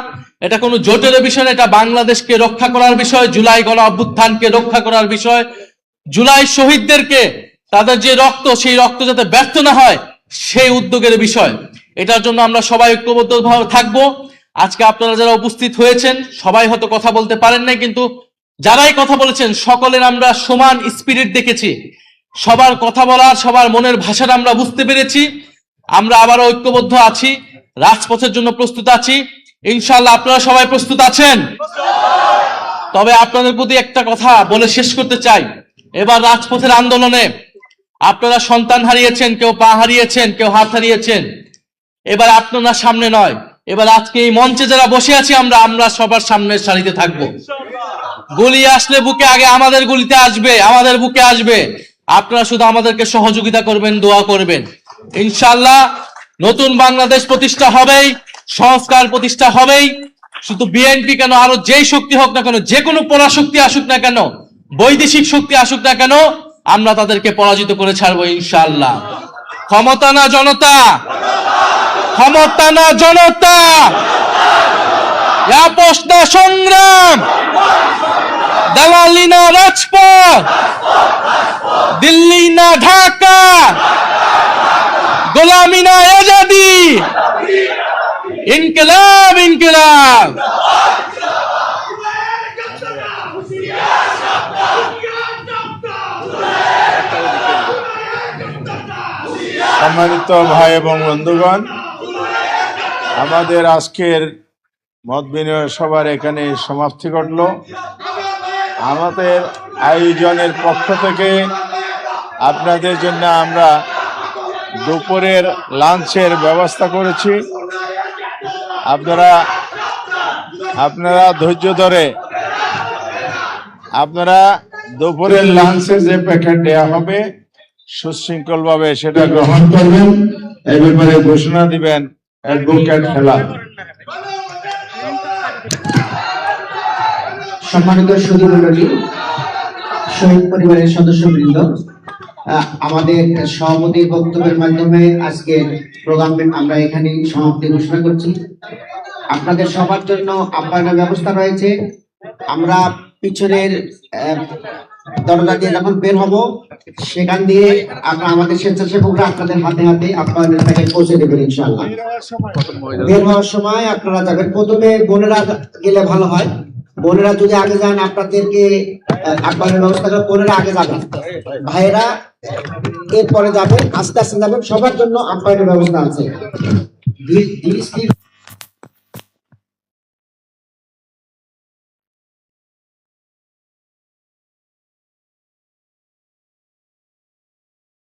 S10: এটা কোনো জোটের বিষয় না, এটা বাংলাদেশকে রক্ষা করার বিষয়, জুলাই গণ অভ্যুত্থানকে রক্ষা করার বিষয়, জুলাই শহীদদেরকে তাদের যে রক্ত, সেই রক্ত যাতে ব্যর্থ না হয় সেই উদ্যোগের বিষয়। এটার জন্য আমরা সবাই ঐক্যবদ্ধভাবে থাকবো। আজকে আপনারা যারা উপস্থিত হয়েছেন সবাই হয়তো কথা বলতে পারেন নাই, কিন্তু যারাই কথা বলেছেন সকলের আমরা সমান স্পিরিট দেখেছি, সবার কথা বলার, সবার মনের ভাষাটা আমরা বুঝতে পেরেছি। আমরা আবার ঐক্যবদ্ধ আছি, রাজপথের জন্য প্রস্তুত আছি। ইনশাআল্লাহ আপনারা সবাই প্রস্তুত আছেন তো? তবে আপনাদের প্রতি একটা কথা বলে শেষ করতে চাই, এবার রাজপথের আন্দোলনে আপনারা সন্তান হারিয়েছেন, কেউ পা হারিয়েছেন, কেউ হাত হারিয়েছেন। এবার আপনারা সামনে নয়, এবার আজকে এই মঞ্চে যারা বসে আছি আমরা সবার সামনের সারিতে থাকব। গুলি আসলে বুকে আগে আমাদের গুলিতে আসবে, আমাদের বুকে আসবে। আপনারা শুধু আমাদেরকে সহযোগিতা করবেন, দোয়া করবেন। ইনশাআল্লাহ নতুন বাংলাদেশ প্রতিষ্ঠা হবেই, সংস্কার প্রতিষ্ঠা হবেই। শুধু বিএনপি কেন, আরো যেই শক্তি হোক না কেন, যে কোনো পরাশক্তি আসুক না কেন, বৈদেশিক শক্তি আসুক না কেন, আমরা তাদেরকে পরাজিত করে ছাড়বো ইনশাআল্লাহ। ক্ষমতা না জনতা, ক্ষমতা না জনতা, আপোষ না সংগ্রাম, দালালি না রাজপথ, দিল্লি না ঢাকা, গোলামি না আজাদি, ইনকিলাব ইনকিলাব।
S8: সম্মানিত ভাই এবং বন্ধুগণ, আমাদের আজকের মত বিনিময় সভার এখানে সমাপ্তি ঘটল। আমাদের আয়োজনের পক্ষ থেকে আপনাদের জন্য আমরা দুপুরের লাঞ্চের ব্যবস্থা করেছি। আপনারা ধৈর্য ধরে আপনারা দুপুরের লাঞ্চে যে প্যাকেট দেওয়া হবে সুশৃঙ্খল ভাবে সেটা গ্রহণ করবেন। এই ব্যাপারে ঘোষণা দিবেন অ্যাডভোকেট খেলা।
S4: সম্মানিত সুধী মণ্ডলী, শহীদ পরিবারের সদস্যবৃন্দ, আমাদের সভাপতির বক্তব্যের মাধ্যমে আজকের প্রোগ্রাম আমরা এখানে সমাপ্তি ঘোষণা করছি। আপনাদের সবার জন্য আপ্যায়নের ব্যবস্থা রয়েছে। আমরা পিছনের দরজা দিয়ে যখন বের হব, সেখান দিয়ে আপনারা আমাদের স্বেচ্ছাসেবকরা আপনাদের হাতে হাতে আপ্যায়নের প্যাকেট পৌঁছে দেবেন ইনশাআল্লাহ। বের হওয়ার সময় আপনারা যাবেন, প্রথমে বোনেরা গেলে ভালো হয়। বোনেরা যদি আগে যান, আপনাদেরকে আপ্যায়নের ব্যবস্থা করে বোনেরা আগে যাবেন, ভাইয়েরা এরপরে যাবেন, আস্তে আস্তে যাবেন। সবার জন্য আপ্যায়নের ব্যবস্থা আছে।